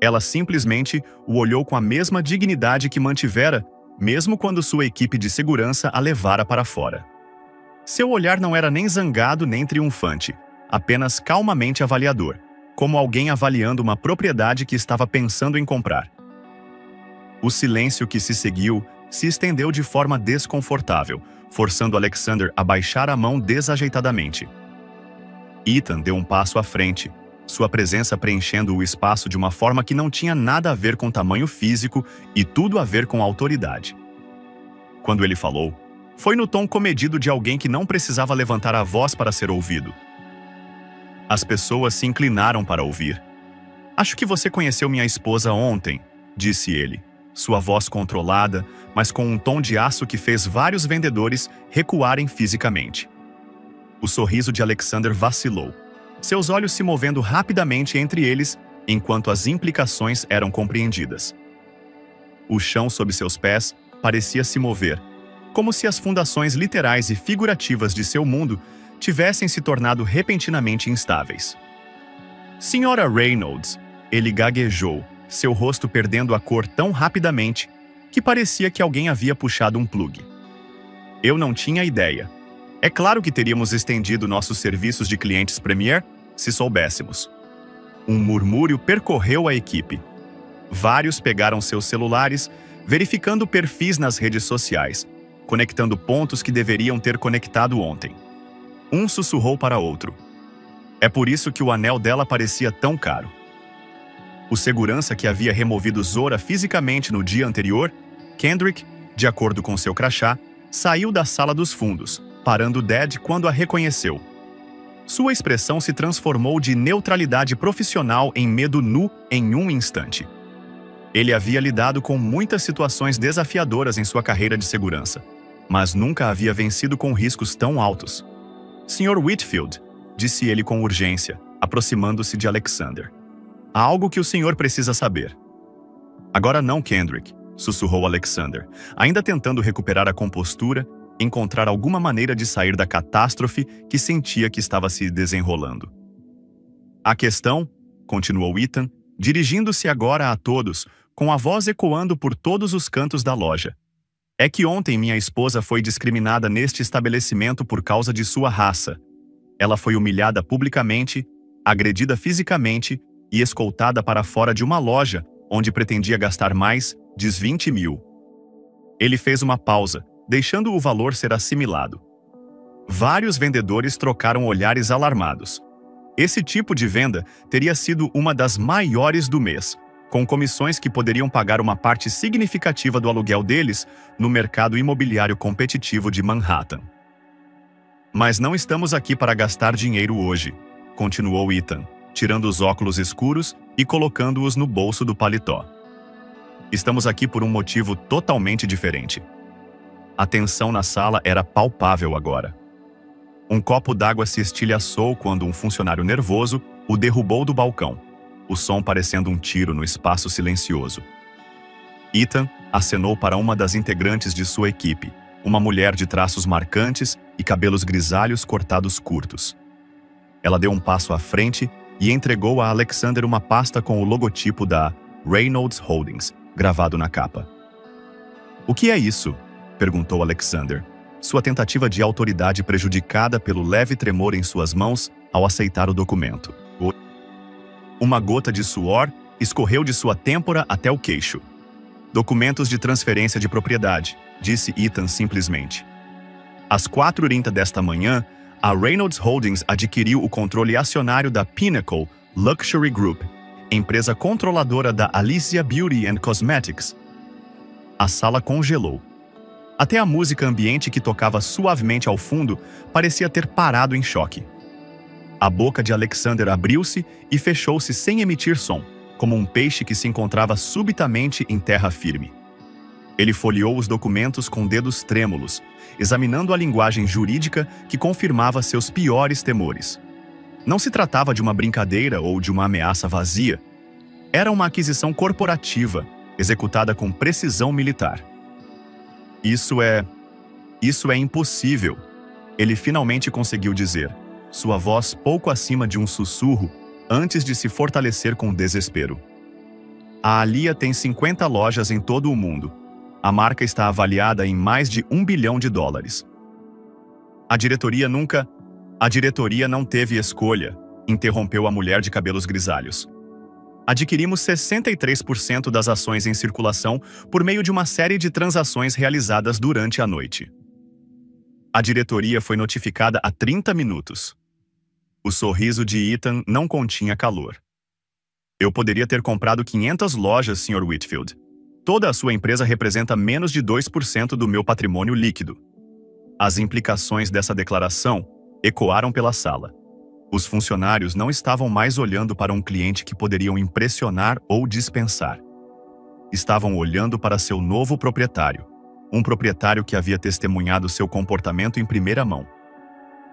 Ela simplesmente o olhou com a mesma dignidade que mantivera, mesmo quando sua equipe de segurança a levara para fora. Seu olhar não era nem zangado nem triunfante, apenas calmamente avaliador, como alguém avaliando uma propriedade que estava pensando em comprar. O silêncio que se seguiu se estendeu de forma desconfortável, forçando Alexander a baixar a mão desajeitadamente. Ethan deu um passo à frente, sua presença preenchendo o espaço de uma forma que não tinha nada a ver com tamanho físico e tudo a ver com autoridade. Quando ele falou, foi no tom comedido de alguém que não precisava levantar a voz para ser ouvido. As pessoas se inclinaram para ouvir. "Acho que você conheceu minha esposa ontem", disse ele, sua voz controlada, mas com um tom de aço que fez vários vendedores recuarem fisicamente. O sorriso de Alexander vacilou, seus olhos se movendo rapidamente entre eles enquanto as implicações eram compreendidas. O chão sob seus pés parecia se mover, como se as fundações literais e figurativas de seu mundo tivessem se tornado repentinamente instáveis. "Senhora Reynolds", ele gaguejou, seu rosto perdendo a cor tão rapidamente que parecia que alguém havia puxado um plugue. "Eu não tinha ideia. É claro que teríamos estendido nossos serviços de clientes Premier se soubéssemos." Um murmúrio percorreu a equipe. Vários pegaram seus celulares, verificando perfis nas redes sociais, conectando pontos que deveriam ter conectado ontem. Um sussurrou para outro. "É por isso que o anel dela parecia tão caro." O segurança que havia removido Zora fisicamente no dia anterior, Kendrick, de acordo com seu crachá, saiu da sala dos fundos, parando Dad quando a reconheceu. Sua expressão se transformou de neutralidade profissional em medo nu em um instante. Ele havia lidado com muitas situações desafiadoras em sua carreira de segurança, mas nunca havia vencido com riscos tão altos. "Sr. Whitfield", disse ele com urgência, aproximando-se de Alexander. "Há algo que o senhor precisa saber." "Agora não, Kendrick", sussurrou Alexander, ainda tentando recuperar a compostura, encontrar alguma maneira de sair da catástrofe que sentia que estava se desenrolando. "A questão", continuou Ethan, dirigindo-se agora a todos, com a voz ecoando por todos os cantos da loja, "é que ontem minha esposa foi discriminada neste estabelecimento por causa de sua raça. Ela foi humilhada publicamente, agredida fisicamente e escoltada para fora de uma loja onde pretendia gastar mais de 20 mil. Ele fez uma pausa, deixando o valor ser assimilado. Vários vendedores trocaram olhares alarmados. Esse tipo de venda teria sido uma das maiores do mês, com comissões que poderiam pagar uma parte significativa do aluguel deles no mercado imobiliário competitivo de Manhattan. Mas não estamos aqui para gastar dinheiro hoje, continuou Ethan, tirando os óculos escuros e colocando-os no bolso do paletó. Estamos aqui por um motivo totalmente diferente. A tensão na sala era palpável agora. Um copo d'água se estilhaçou quando um funcionário nervoso o derrubou do balcão, o som parecendo um tiro no espaço silencioso. Ethan acenou para uma das integrantes de sua equipe, uma mulher de traços marcantes e cabelos grisalhos cortados curtos. Ela deu um passo à frente e entregou a Alexander uma pasta com o logotipo da Reynolds Holdings, gravado na capa. "O que é isso?" perguntou Alexander, sua tentativa de autoridade prejudicada pelo leve tremor em suas mãos ao aceitar o documento. Uma gota de suor escorreu de sua têmpora até o queixo. "Documentos de transferência de propriedade", disse Ethan simplesmente. Às 4h30 desta manhã, a Reynolds Holdings adquiriu o controle acionário da Pinnacle Luxury Group, empresa controladora da Alicia Beauty and Cosmetics. A sala congelou. Até a música ambiente que tocava suavemente ao fundo parecia ter parado em choque. A boca de Alexander abriu-se e fechou-se sem emitir som, como um peixe que se encontrava subitamente em terra firme. Ele folheou os documentos com dedos trêmulos, examinando a linguagem jurídica que confirmava seus piores temores. Não se tratava de uma brincadeira ou de uma ameaça vazia. Era uma aquisição corporativa, executada com precisão militar. Isso é impossível", ele finalmente conseguiu dizer, sua voz pouco acima de um sussurro, antes de se fortalecer com desespero. "A Alia tem 50 lojas em todo o mundo. A marca está avaliada em mais de $1 bilhão. A diretoria não teve escolha", interrompeu a mulher de cabelos grisalhos. "Adquirimos 63% das ações em circulação por meio de uma série de transações realizadas durante a noite. A diretoria foi notificada há 30 minutos. O sorriso de Ethan não continha calor. "Eu poderia ter comprado 500 lojas, Sr. Whitfield. Toda a sua empresa representa menos de 2% do meu patrimônio líquido." As implicações dessa declaração ecoaram pela sala. Os funcionários não estavam mais olhando para um cliente que poderiam impressionar ou dispensar. Estavam olhando para seu novo proprietário, um proprietário que havia testemunhado seu comportamento em primeira mão.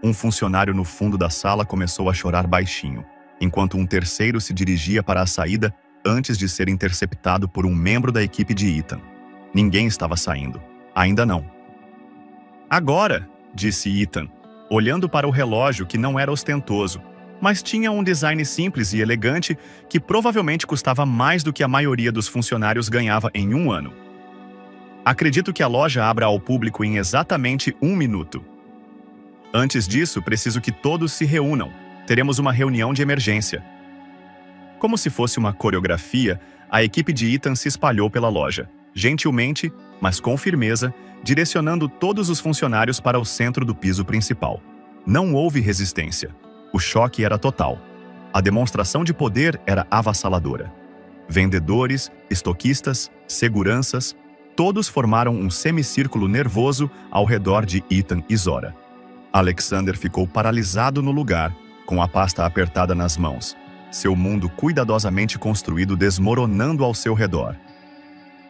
Um funcionário no fundo da sala começou a chorar baixinho, enquanto um terceiro se dirigia para a saída antes de ser interceptado por um membro da equipe de Ethan. Ninguém estava saindo. Ainda não. "Agora", disse Ethan, olhando para o relógio que não era ostentoso, mas tinha um design simples e elegante que provavelmente custava mais do que a maioria dos funcionários ganhava em um ano. "Acredito que a loja abra ao público em exatamente 1 minuto. Antes disso, preciso que todos se reúnam. Teremos uma reunião de emergência." Como se fosse uma coreografia, a equipe de Ethan se espalhou pela loja, gentilmente, mas com firmeza, direcionando todos os funcionários para o centro do piso principal. Não houve resistência. O choque era total. A demonstração de poder era avassaladora. Vendedores, estoquistas, seguranças, todos formaram um semicírculo nervoso ao redor de Ethan e Zora. Alexander ficou paralisado no lugar, com a pasta apertada nas mãos, seu mundo cuidadosamente construído desmoronando ao seu redor.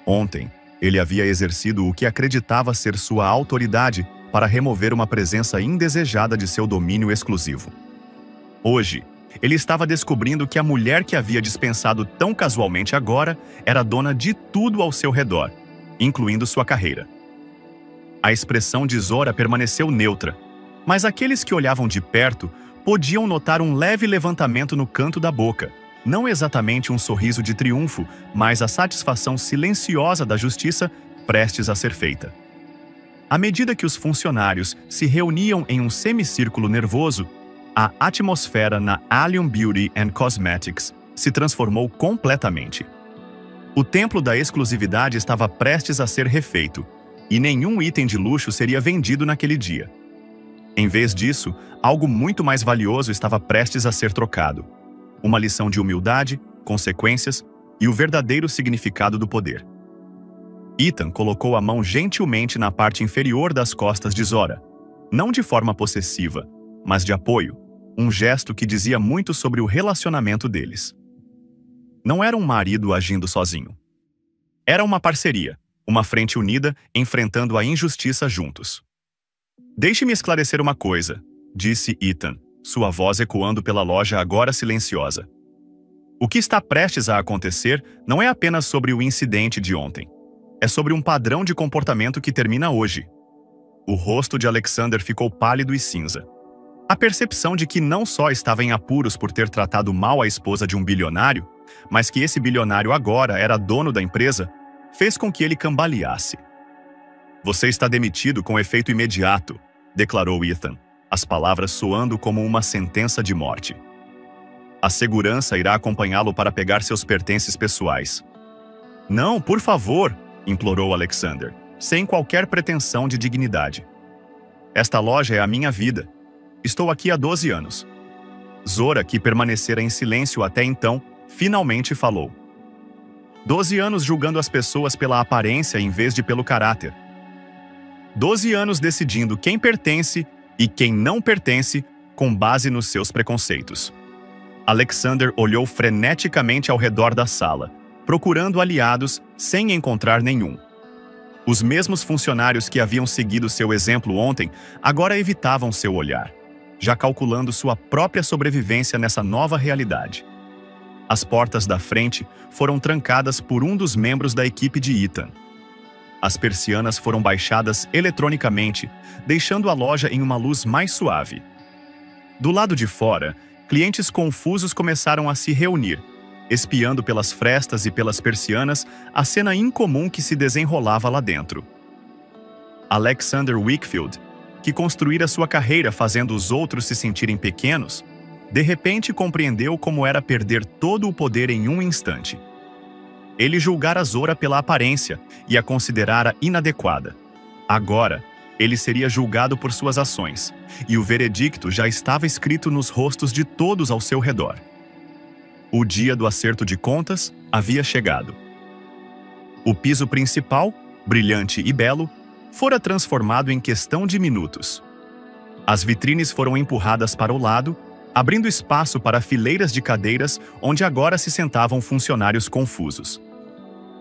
Ontem, ele havia exercido o que acreditava ser sua autoridade para remover uma presença indesejada de seu domínio exclusivo. Hoje, ele estava descobrindo que a mulher que havia dispensado tão casualmente agora era dona de tudo ao seu redor, incluindo sua carreira. A expressão de Zora permaneceu neutra, mas aqueles que olhavam de perto podiam notar um leve levantamento no canto da boca, não exatamente um sorriso de triunfo, mas a satisfação silenciosa da justiça prestes a ser feita. À medida que os funcionários se reuniam em um semicírculo nervoso, a atmosfera na Allium Beauty and Cosmetics se transformou completamente. O templo da exclusividade estava prestes a ser refeito, e nenhum item de luxo seria vendido naquele dia. Em vez disso, algo muito mais valioso estava prestes a ser trocado. Uma lição de humildade, consequências e o verdadeiro significado do poder. Ethan colocou a mão gentilmente na parte inferior das costas de Zora, não de forma possessiva, mas de apoio, um gesto que dizia muito sobre o relacionamento deles. Não era um marido agindo sozinho. Era uma parceria, uma frente unida enfrentando a injustiça juntos. Deixe-me esclarecer uma coisa, disse Ethan, sua voz ecoando pela loja agora silenciosa. O que está prestes a acontecer não é apenas sobre o incidente de ontem. É sobre um padrão de comportamento que termina hoje. O rosto de Alexander ficou pálido e cinza. A percepção de que não só estava em apuros por ter tratado mal a esposa de um bilionário, mas que esse bilionário agora era dono da empresa, fez com que ele cambaleasse. Você está demitido com efeito imediato, declarou Ethan, as palavras soando como uma sentença de morte. A segurança irá acompanhá-lo para pegar seus pertences pessoais. Não, por favor, implorou Alexander, sem qualquer pretensão de dignidade. Esta loja é a minha vida. Estou aqui há 12 anos. Zora, que permanecera em silêncio até então, finalmente falou. 12 anos julgando as pessoas pela aparência em vez de pelo caráter. 12 anos decidindo quem pertence e quem não pertence com base nos seus preconceitos. Alexander olhou freneticamente ao redor da sala, procurando aliados sem encontrar nenhum. Os mesmos funcionários que haviam seguido seu exemplo ontem agora evitavam seu olhar, já calculando sua própria sobrevivência nessa nova realidade. As portas da frente foram trancadas por um dos membros da equipe de Ethan. As persianas foram baixadas eletronicamente, deixando a loja em uma luz mais suave. Do lado de fora, clientes confusos começaram a se reunir, espiando pelas frestas e pelas persianas a cena incomum que se desenrolava lá dentro. Alexander Wakefield, que construíra sua carreira fazendo os outros se sentirem pequenos, de repente compreendeu como era perder todo o poder em um instante. Ele julgara Zora pela aparência e a considerara inadequada. Agora, ele seria julgado por suas ações, e o veredicto já estava escrito nos rostos de todos ao seu redor. O dia do acerto de contas havia chegado. O piso principal, brilhante e belo, fora transformado em questão de minutos. As vitrines foram empurradas para o lado, abrindo espaço para fileiras de cadeiras onde agora se sentavam funcionários confusos.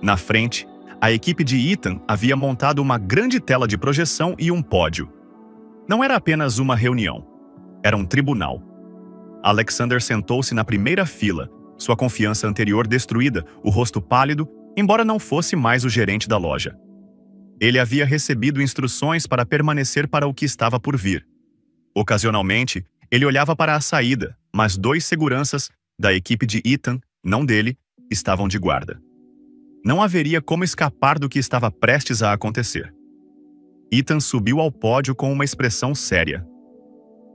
Na frente, a equipe de Ethan havia montado uma grande tela de projeção e um pódio. Não era apenas uma reunião, era um tribunal. Alexander sentou-se na primeira fila, sua confiança anterior destruída, o rosto pálido, embora não fosse mais o gerente da loja. Ele havia recebido instruções para permanecer para o que estava por vir. Ocasionalmente, ele olhava para a saída, mas 2 seguranças, da equipe de Ethan, não dele, estavam de guarda. Não haveria como escapar do que estava prestes a acontecer. Ethan subiu ao pódio com uma expressão séria.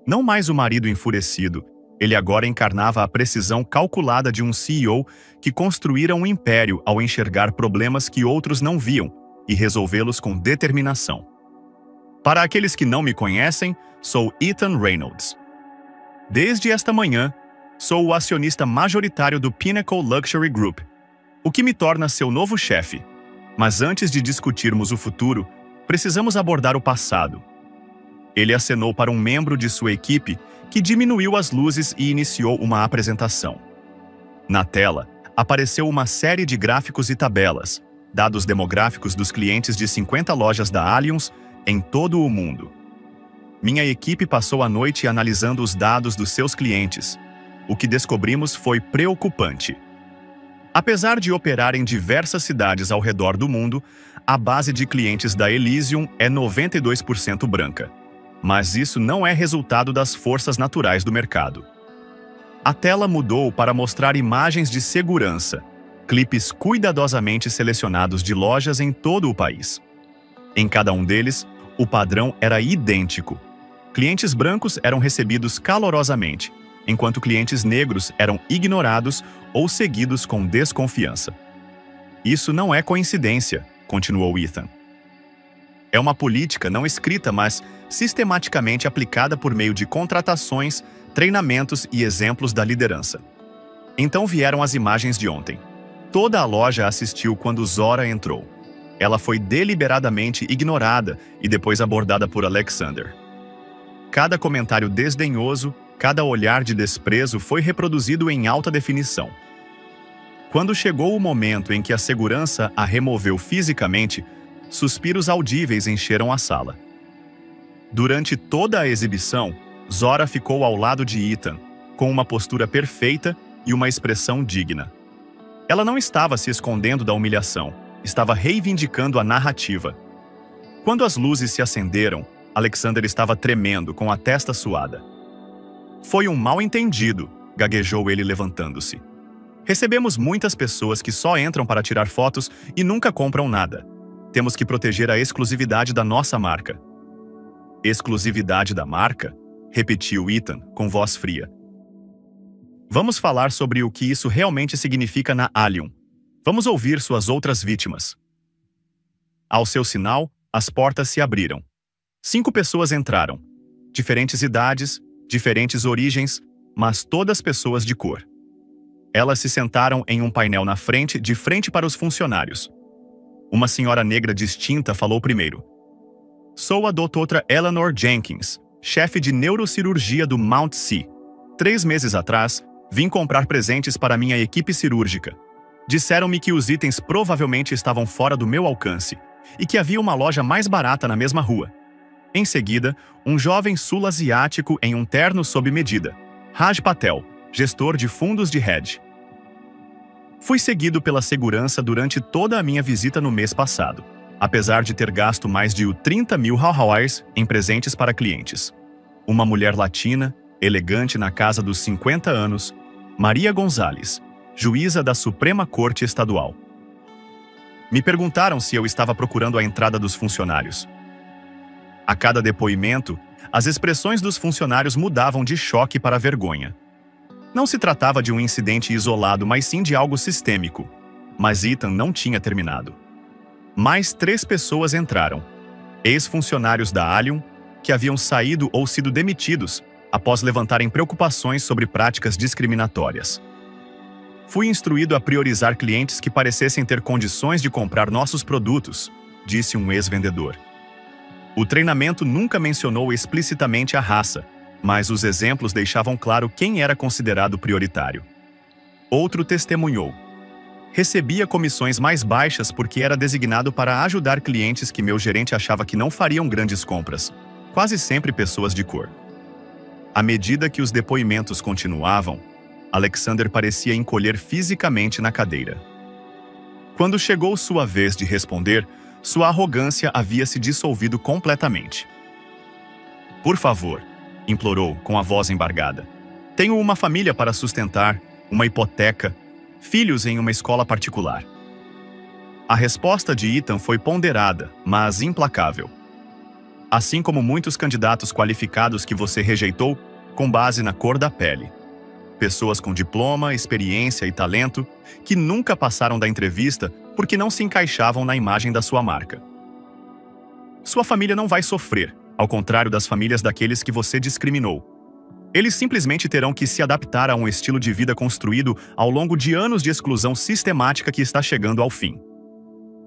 Não mais o marido enfurecido, ele agora encarnava a precisão calculada de um CEO que construíra um império ao enxergar problemas que outros não viam e resolvê-los com determinação. Para aqueles que não me conhecem, sou Ethan Reynolds. Desde esta manhã, sou o acionista majoritário do Pinnacle Luxury Group, o que me torna seu novo chefe. Mas antes de discutirmos o futuro, precisamos abordar o passado. Ele acenou para um membro de sua equipe que diminuiu as luzes e iniciou uma apresentação. Na tela, apareceu uma série de gráficos e tabelas, dados demográficos dos clientes de 50 lojas da Allianz em todo o mundo. Minha equipe passou a noite analisando os dados dos seus clientes. O que descobrimos foi preocupante. Apesar de operar em diversas cidades ao redor do mundo, a base de clientes da Elysium é 92% branca. Mas isso não é resultado das forças naturais do mercado. A tela mudou para mostrar imagens de segurança, clipes cuidadosamente selecionados de lojas em todo o país. Em cada um deles, o padrão era idêntico. Clientes brancos eram recebidos calorosamente, enquanto clientes negros eram ignorados ou seguidos com desconfiança. Isso não é coincidência, continuou Ethan. É uma política não escrita, mas sistematicamente aplicada por meio de contratações, treinamentos e exemplos da liderança. Então vieram as imagens de ontem. Toda a loja assistiu quando Zora entrou. Ela foi deliberadamente ignorada e depois abordada por Alexander. Cada comentário desdenhoso, cada olhar de desprezo foi reproduzido em alta definição. Quando chegou o momento em que a segurança a removeu fisicamente, suspiros audíveis encheram a sala. Durante toda a exibição, Zora ficou ao lado de Ethan, com uma postura perfeita e uma expressão digna. Ela não estava se escondendo da humilhação, estava reivindicando a narrativa. Quando as luzes se acenderam, Alexander estava tremendo, com a testa suada. Foi um mal-entendido, gaguejou ele levantando-se. Recebemos muitas pessoas que só entram para tirar fotos e nunca compram nada. Temos que proteger a exclusividade da nossa marca. Exclusividade da marca? Repetiu Ethan, com voz fria. Vamos falar sobre o que isso realmente significa na Allium. Vamos ouvir suas outras vítimas. Ao seu sinal, as portas se abriram. 5 pessoas entraram. Diferentes idades, diferentes origens, mas todas pessoas de cor. Elas se sentaram em um painel na frente, de frente para os funcionários. Uma senhora negra distinta falou primeiro. Sou a doutora Eleanor Jenkins, chefe de neurocirurgia do Mount C. 3 meses atrás, vim comprar presentes para minha equipe cirúrgica. Disseram-me que os itens provavelmente estavam fora do meu alcance e que havia uma loja mais barata na mesma rua. Em seguida, um jovem sul-asiático em um terno sob medida, Raj Patel, gestor de fundos de hedge. Fui seguido pela segurança durante toda a minha visita no mês passado, apesar de ter gasto mais de 30 mil HWAs em presentes para clientes. Uma mulher latina, elegante na casa dos 50 anos, Maria Gonzalez, juíza da Suprema Corte Estadual. Me perguntaram se eu estava procurando a entrada dos funcionários. A cada depoimento, as expressões dos funcionários mudavam de choque para vergonha. Não se tratava de um incidente isolado, mas sim de algo sistêmico. Mas Ethan não tinha terminado. Mais 3 pessoas entraram. Ex-funcionários da Allium, que haviam saído ou sido demitidos após levantarem preocupações sobre práticas discriminatórias. Fui instruído a priorizar clientes que parecessem ter condições de comprar nossos produtos, disse um ex-vendedor. O treinamento nunca mencionou explicitamente a raça, mas os exemplos deixavam claro quem era considerado prioritário. Outro testemunhou. Recebia comissões mais baixas porque era designado para ajudar clientes que meu gerente achava que não fariam grandes compras, quase sempre pessoas de cor. À medida que os depoimentos continuavam, Alexander parecia encolher fisicamente na cadeira. Quando chegou sua vez de responder, sua arrogância havia se dissolvido completamente. Por favor, implorou com a voz embargada. Tenho uma família para sustentar, uma hipoteca, filhos em uma escola particular. A resposta de Ethan foi ponderada, mas implacável. Assim como muitos candidatos qualificados que você rejeitou, com base na cor da pele. Pessoas com diploma, experiência e talento que nunca passaram da entrevista porque não se encaixavam na imagem da sua marca. Sua família não vai sofrer, ao contrário das famílias daqueles que você discriminou. Eles simplesmente terão que se adaptar a um estilo de vida construído ao longo de anos de exclusão sistemática que está chegando ao fim.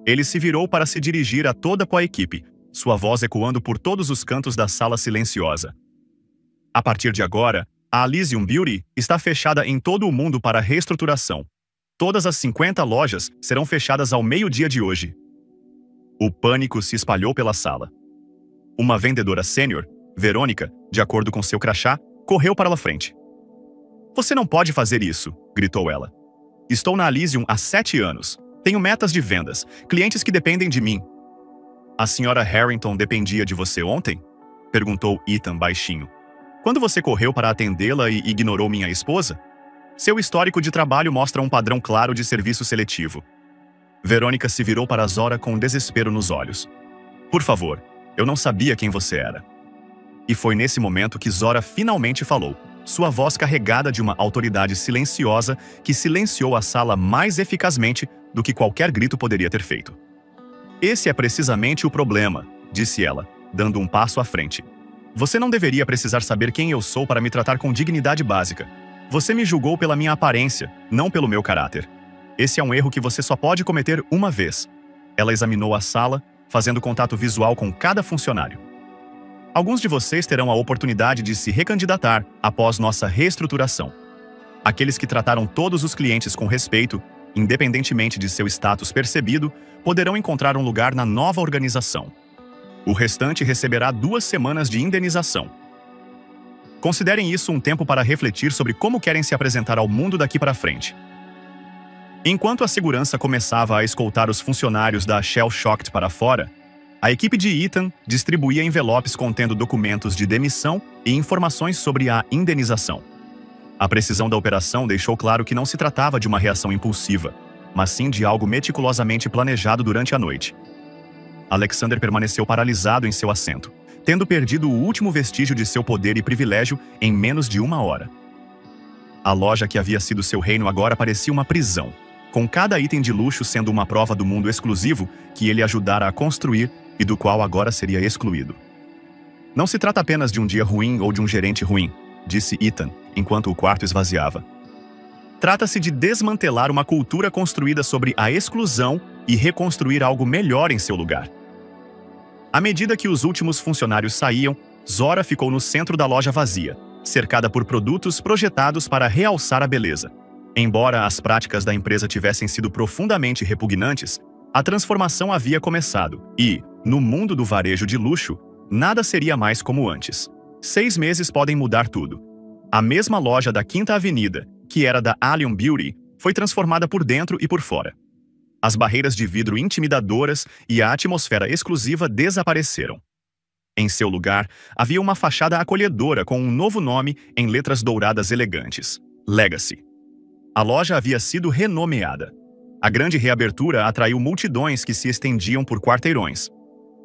Ele se virou para se dirigir a toda a equipe, sua voz ecoando por todos os cantos da sala silenciosa. A partir de agora, a Elysium Beauty está fechada em todo o mundo para reestruturação. Todas as 50 lojas serão fechadas ao meio-dia de hoje. O pânico se espalhou pela sala. Uma vendedora sênior, Verônica, de acordo com seu crachá, correu para a frente. Você não pode fazer isso, gritou ela. Estou na Elysium há 7 anos. Tenho metas de vendas, clientes que dependem de mim. A senhora Harrington dependia de você ontem? Perguntou Ethan baixinho. Quando você correu para atendê-la e ignorou minha esposa? Seu histórico de trabalho mostra um padrão claro de serviço seletivo. Verônica se virou para Zora com desespero nos olhos. Por favor, eu não sabia quem você era. E foi nesse momento que Zora finalmente falou, sua voz carregada de uma autoridade silenciosa que silenciou a sala mais eficazmente do que qualquer grito poderia ter feito. Esse é precisamente o problema, disse ela, dando um passo à frente. Você não deveria precisar saber quem eu sou para me tratar com dignidade básica. Você me julgou pela minha aparência, não pelo meu caráter. Esse é um erro que você só pode cometer uma vez. Ela examinou a sala, fazendo contato visual com cada funcionário. Alguns de vocês terão a oportunidade de se recandidatar após nossa reestruturação. Aqueles que trataram todos os clientes com respeito, independentemente de seu status percebido, poderão encontrar um lugar na nova organização. O restante receberá 2 semanas de indenização. Considerem isso um tempo para refletir sobre como querem se apresentar ao mundo daqui para frente. Enquanto a segurança começava a escoltar os funcionários da Shell Shocked para fora, a equipe de Ethan distribuía envelopes contendo documentos de demissão e informações sobre a indenização. A precisão da operação deixou claro que não se tratava de uma reação impulsiva, mas sim de algo meticulosamente planejado durante a noite. Alexander permaneceu paralisado em seu assento, tendo perdido o último vestígio de seu poder e privilégio em menos de 1 hora. A loja que havia sido seu reino agora parecia uma prisão, com cada item de luxo sendo uma prova do mundo exclusivo que ele ajudara a construir e do qual agora seria excluído. Não se trata apenas de um dia ruim ou de um gerente ruim, disse Ethan, enquanto o quarto esvaziava. Trata-se de desmantelar uma cultura construída sobre a exclusão e reconstruir algo melhor em seu lugar. À medida que os últimos funcionários saíam, Zora ficou no centro da loja vazia, cercada por produtos projetados para realçar a beleza. Embora as práticas da empresa tivessem sido profundamente repugnantes, a transformação havia começado e, no mundo do varejo de luxo, nada seria mais como antes. 6 meses podem mudar tudo. A mesma loja da Quinta Avenida, que era da Allium Beauty, foi transformada por dentro e por fora. As barreiras de vidro intimidadoras e a atmosfera exclusiva desapareceram. Em seu lugar, havia uma fachada acolhedora com um novo nome em letras douradas elegantes: Legacy. A loja havia sido renomeada. A grande reabertura atraiu multidões que se estendiam por quarteirões.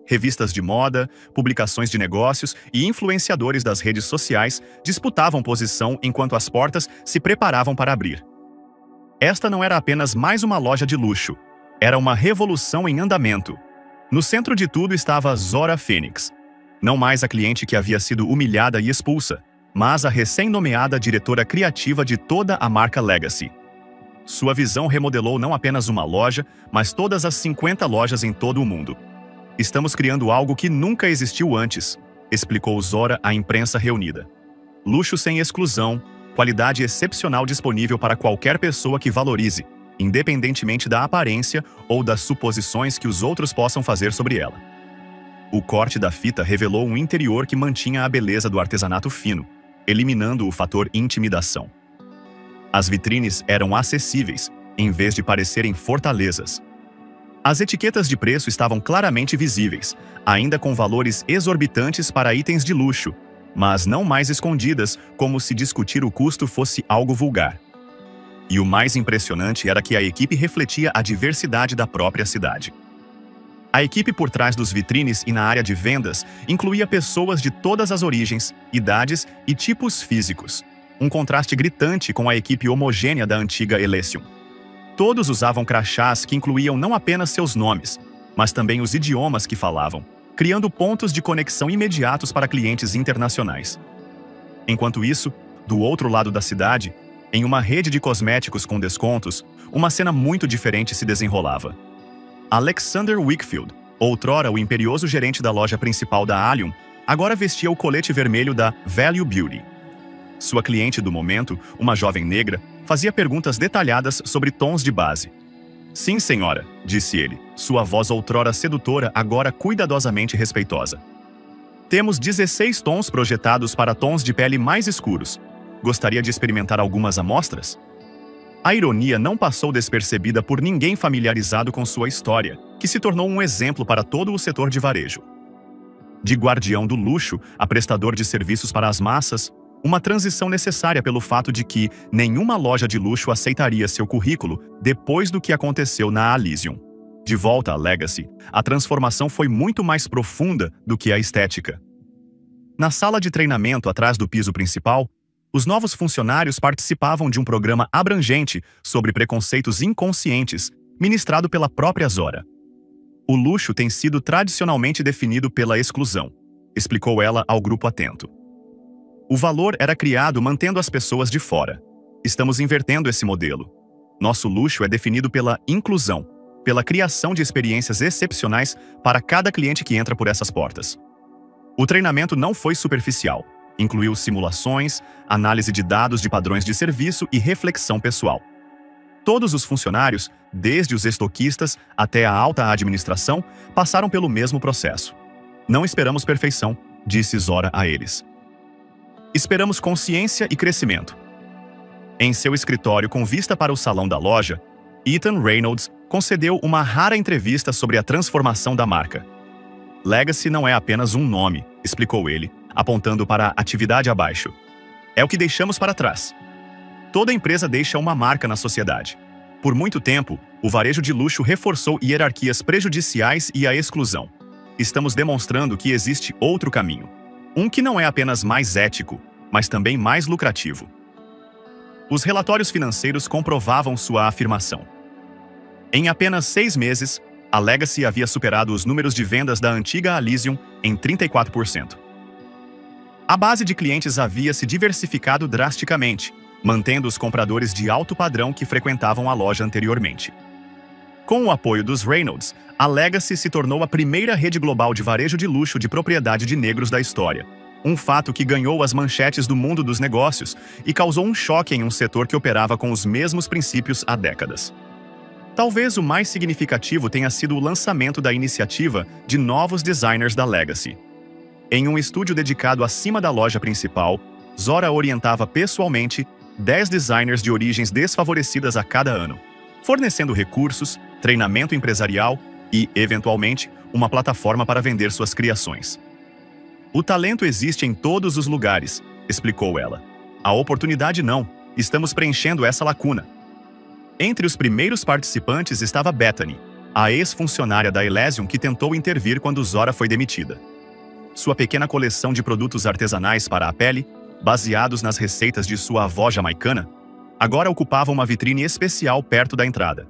Revistas de moda, publicações de negócios e influenciadores das redes sociais disputavam posição enquanto as portas se preparavam para abrir. Esta não era apenas mais uma loja de luxo. Era uma revolução em andamento. No centro de tudo estava Zora Phoenix. Não mais a cliente que havia sido humilhada e expulsa, mas a recém-nomeada diretora criativa de toda a marca Legacy. Sua visão remodelou não apenas uma loja, mas todas as 50 lojas em todo o mundo. Estamos criando algo que nunca existiu antes, explicou Zora à imprensa reunida. Luxo sem exclusão, qualidade excepcional disponível para qualquer pessoa que valorize, independentemente da aparência ou das suposições que os outros possam fazer sobre ela. O corte da fita revelou um interior que mantinha a beleza do artesanato fino, eliminando o fator intimidação. As vitrines eram acessíveis, em vez de parecerem fortalezas. As etiquetas de preço estavam claramente visíveis, ainda com valores exorbitantes para itens de luxo, mas não mais escondidas, como se discutir o custo fosse algo vulgar. E o mais impressionante era que a equipe refletia a diversidade da própria cidade. A equipe por trás dos vitrines e na área de vendas incluía pessoas de todas as origens, idades e tipos físicos, um contraste gritante com a equipe homogênea da antiga Elysium. Todos usavam crachás que incluíam não apenas seus nomes, mas também os idiomas que falavam, criando pontos de conexão imediatos para clientes internacionais. Enquanto isso, do outro lado da cidade, em uma rede de cosméticos com descontos, uma cena muito diferente se desenrolava. Alexander Wickfield, outrora o imperioso gerente da loja principal da Allium, agora vestia o colete vermelho da Value Beauty. Sua cliente do momento, uma jovem negra, fazia perguntas detalhadas sobre tons de base. Sim, senhora, disse ele, sua voz outrora sedutora agora cuidadosamente respeitosa. Temos 16 tons projetados para tons de pele mais escuros. Gostaria de experimentar algumas amostras? A ironia não passou despercebida por ninguém familiarizado com sua história, que se tornou um exemplo para todo o setor de varejo. De guardião do luxo a prestador de serviços para as massas, uma transição necessária pelo fato de que nenhuma loja de luxo aceitaria seu currículo depois do que aconteceu na Elysium. De volta à Legacy, a transformação foi muito mais profunda do que a estética. Na sala de treinamento atrás do piso principal, os novos funcionários participavam de um programa abrangente sobre preconceitos inconscientes, ministrado pela própria Zora. O luxo tem sido tradicionalmente definido pela exclusão, explicou ela ao grupo atento. O valor era criado mantendo as pessoas de fora. Estamos invertendo esse modelo. Nosso luxo é definido pela inclusão, pela criação de experiências excepcionais para cada cliente que entra por essas portas. O treinamento não foi superficial. Incluiu simulações, análise de dados de padrões de serviço e reflexão pessoal. Todos os funcionários, desde os estoquistas até a alta administração, passaram pelo mesmo processo. Não esperamos perfeição, disse Zora a eles. Esperamos consciência e crescimento. Em seu escritório com vista para o salão da loja, Ethan Reynolds concedeu uma rara entrevista sobre a transformação da marca. Legacy não é apenas um nome, explicou ele, apontando para a atividade abaixo. É o que deixamos para trás. Toda empresa deixa uma marca na sociedade. Por muito tempo, o varejo de luxo reforçou hierarquias prejudiciais e a exclusão. Estamos demonstrando que existe outro caminho. Um que não é apenas mais ético, mas também mais lucrativo. Os relatórios financeiros comprovavam sua afirmação. Em apenas 6 meses, a Legacy havia superado os números de vendas da antiga Elysium em 34%. A base de clientes havia se diversificado drasticamente, mantendo os compradores de alto padrão que frequentavam a loja anteriormente. Com o apoio dos Reynolds, a Legacy se tornou a primeira rede global de varejo de luxo de propriedade de negros da história. Um fato que ganhou as manchetes do mundo dos negócios e causou um choque em um setor que operava com os mesmos princípios há décadas. Talvez o mais significativo tenha sido o lançamento da iniciativa de novos designers da Legacy. Em um estúdio dedicado acima da loja principal, Zora orientava pessoalmente 10 designers de origens desfavorecidas a cada ano, fornecendo recursos, treinamento empresarial e, eventualmente, uma plataforma para vender suas criações. O talento existe em todos os lugares, explicou ela. A oportunidade não. Estamos preenchendo essa lacuna. Entre os primeiros participantes estava Bethany, a ex-funcionária da Elysium que tentou intervir quando Zora foi demitida. Sua pequena coleção de produtos artesanais para a pele, baseados nas receitas de sua avó jamaicana, agora ocupava uma vitrine especial perto da entrada.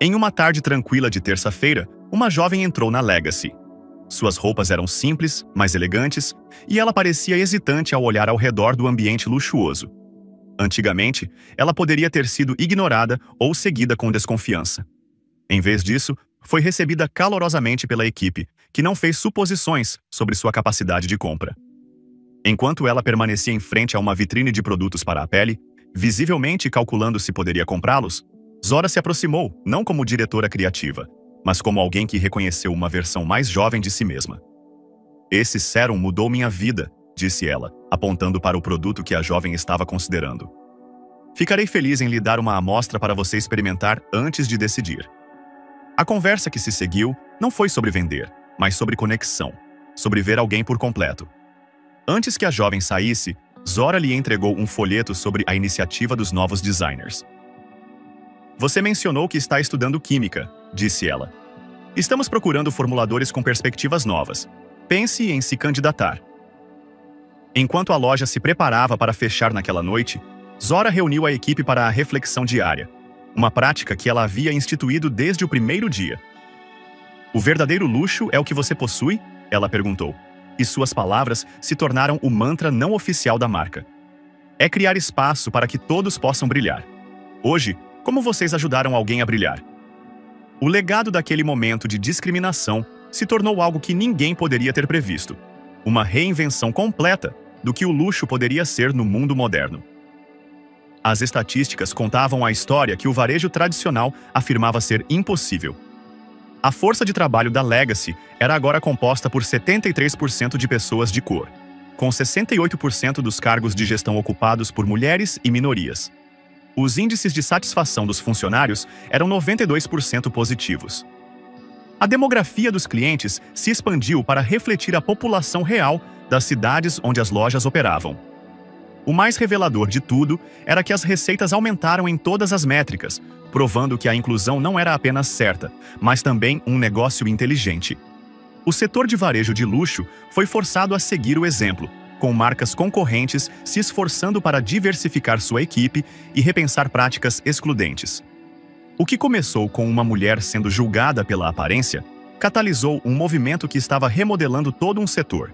Em uma tarde tranquila de terça-feira, uma jovem entrou na Legacy. Suas roupas eram simples, mas elegantes, e ela parecia hesitante ao olhar ao redor do ambiente luxuoso. Antigamente, ela poderia ter sido ignorada ou seguida com desconfiança. Em vez disso, foi recebida calorosamente pela equipe, que não fez suposições sobre sua capacidade de compra. Enquanto ela permanecia em frente a uma vitrine de produtos para a pele, visivelmente calculando se poderia comprá-los, Zora se aproximou, não como diretora criativa, mas como alguém que reconheceu uma versão mais jovem de si mesma. Esse sérum mudou minha vida, disse ela, apontando para o produto que a jovem estava considerando. Ficarei feliz em lhe dar uma amostra para você experimentar antes de decidir. A conversa que se seguiu não foi sobre vender, mas sobre conexão, sobre ver alguém por completo. Antes que a jovem saísse, Zora lhe entregou um folheto sobre a iniciativa dos novos designers. Você mencionou que está estudando química, disse ela. Estamos procurando formuladores com perspectivas novas. Pense em se candidatar. Enquanto a loja se preparava para fechar naquela noite, Zora reuniu a equipe para a reflexão diária, uma prática que ela havia instituído desde o primeiro dia. O verdadeiro luxo é o que você possui? Ela perguntou, e suas palavras se tornaram o mantra não oficial da marca. É criar espaço para que todos possam brilhar. Hoje, como vocês ajudaram alguém a brilhar? O legado daquele momento de discriminação se tornou algo que ninguém poderia ter previsto. Uma reinvenção completa do que o luxo poderia ser no mundo moderno. As estatísticas contavam a história que o varejo tradicional afirmava ser impossível. A força de trabalho da Legacy era agora composta por 73% de pessoas de cor, com 68% dos cargos de gestão ocupados por mulheres e minorias. Os índices de satisfação dos funcionários eram 92% positivos. A demografia dos clientes se expandiu para refletir a população real das cidades onde as lojas operavam. O mais revelador de tudo era que as receitas aumentaram em todas as métricas, provando que a inclusão não era apenas certa, mas também um negócio inteligente. O setor de varejo de luxo foi forçado a seguir o exemplo, com marcas concorrentes se esforçando para diversificar sua equipe e repensar práticas excludentes. O que começou com uma mulher sendo julgada pela aparência, catalisou um movimento que estava remodelando todo um setor.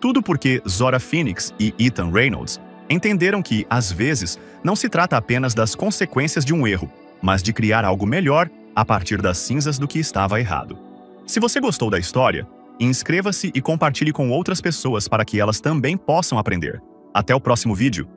Tudo porque Zora Phoenix e Ethan Reynolds Entenderam que, às vezes, não se trata apenas das consequências de um erro, mas de criar algo melhor a partir das cinzas do que estava errado. Se você gostou da história, inscreva-se e compartilhe com outras pessoas para que elas também possam aprender. Até o próximo vídeo!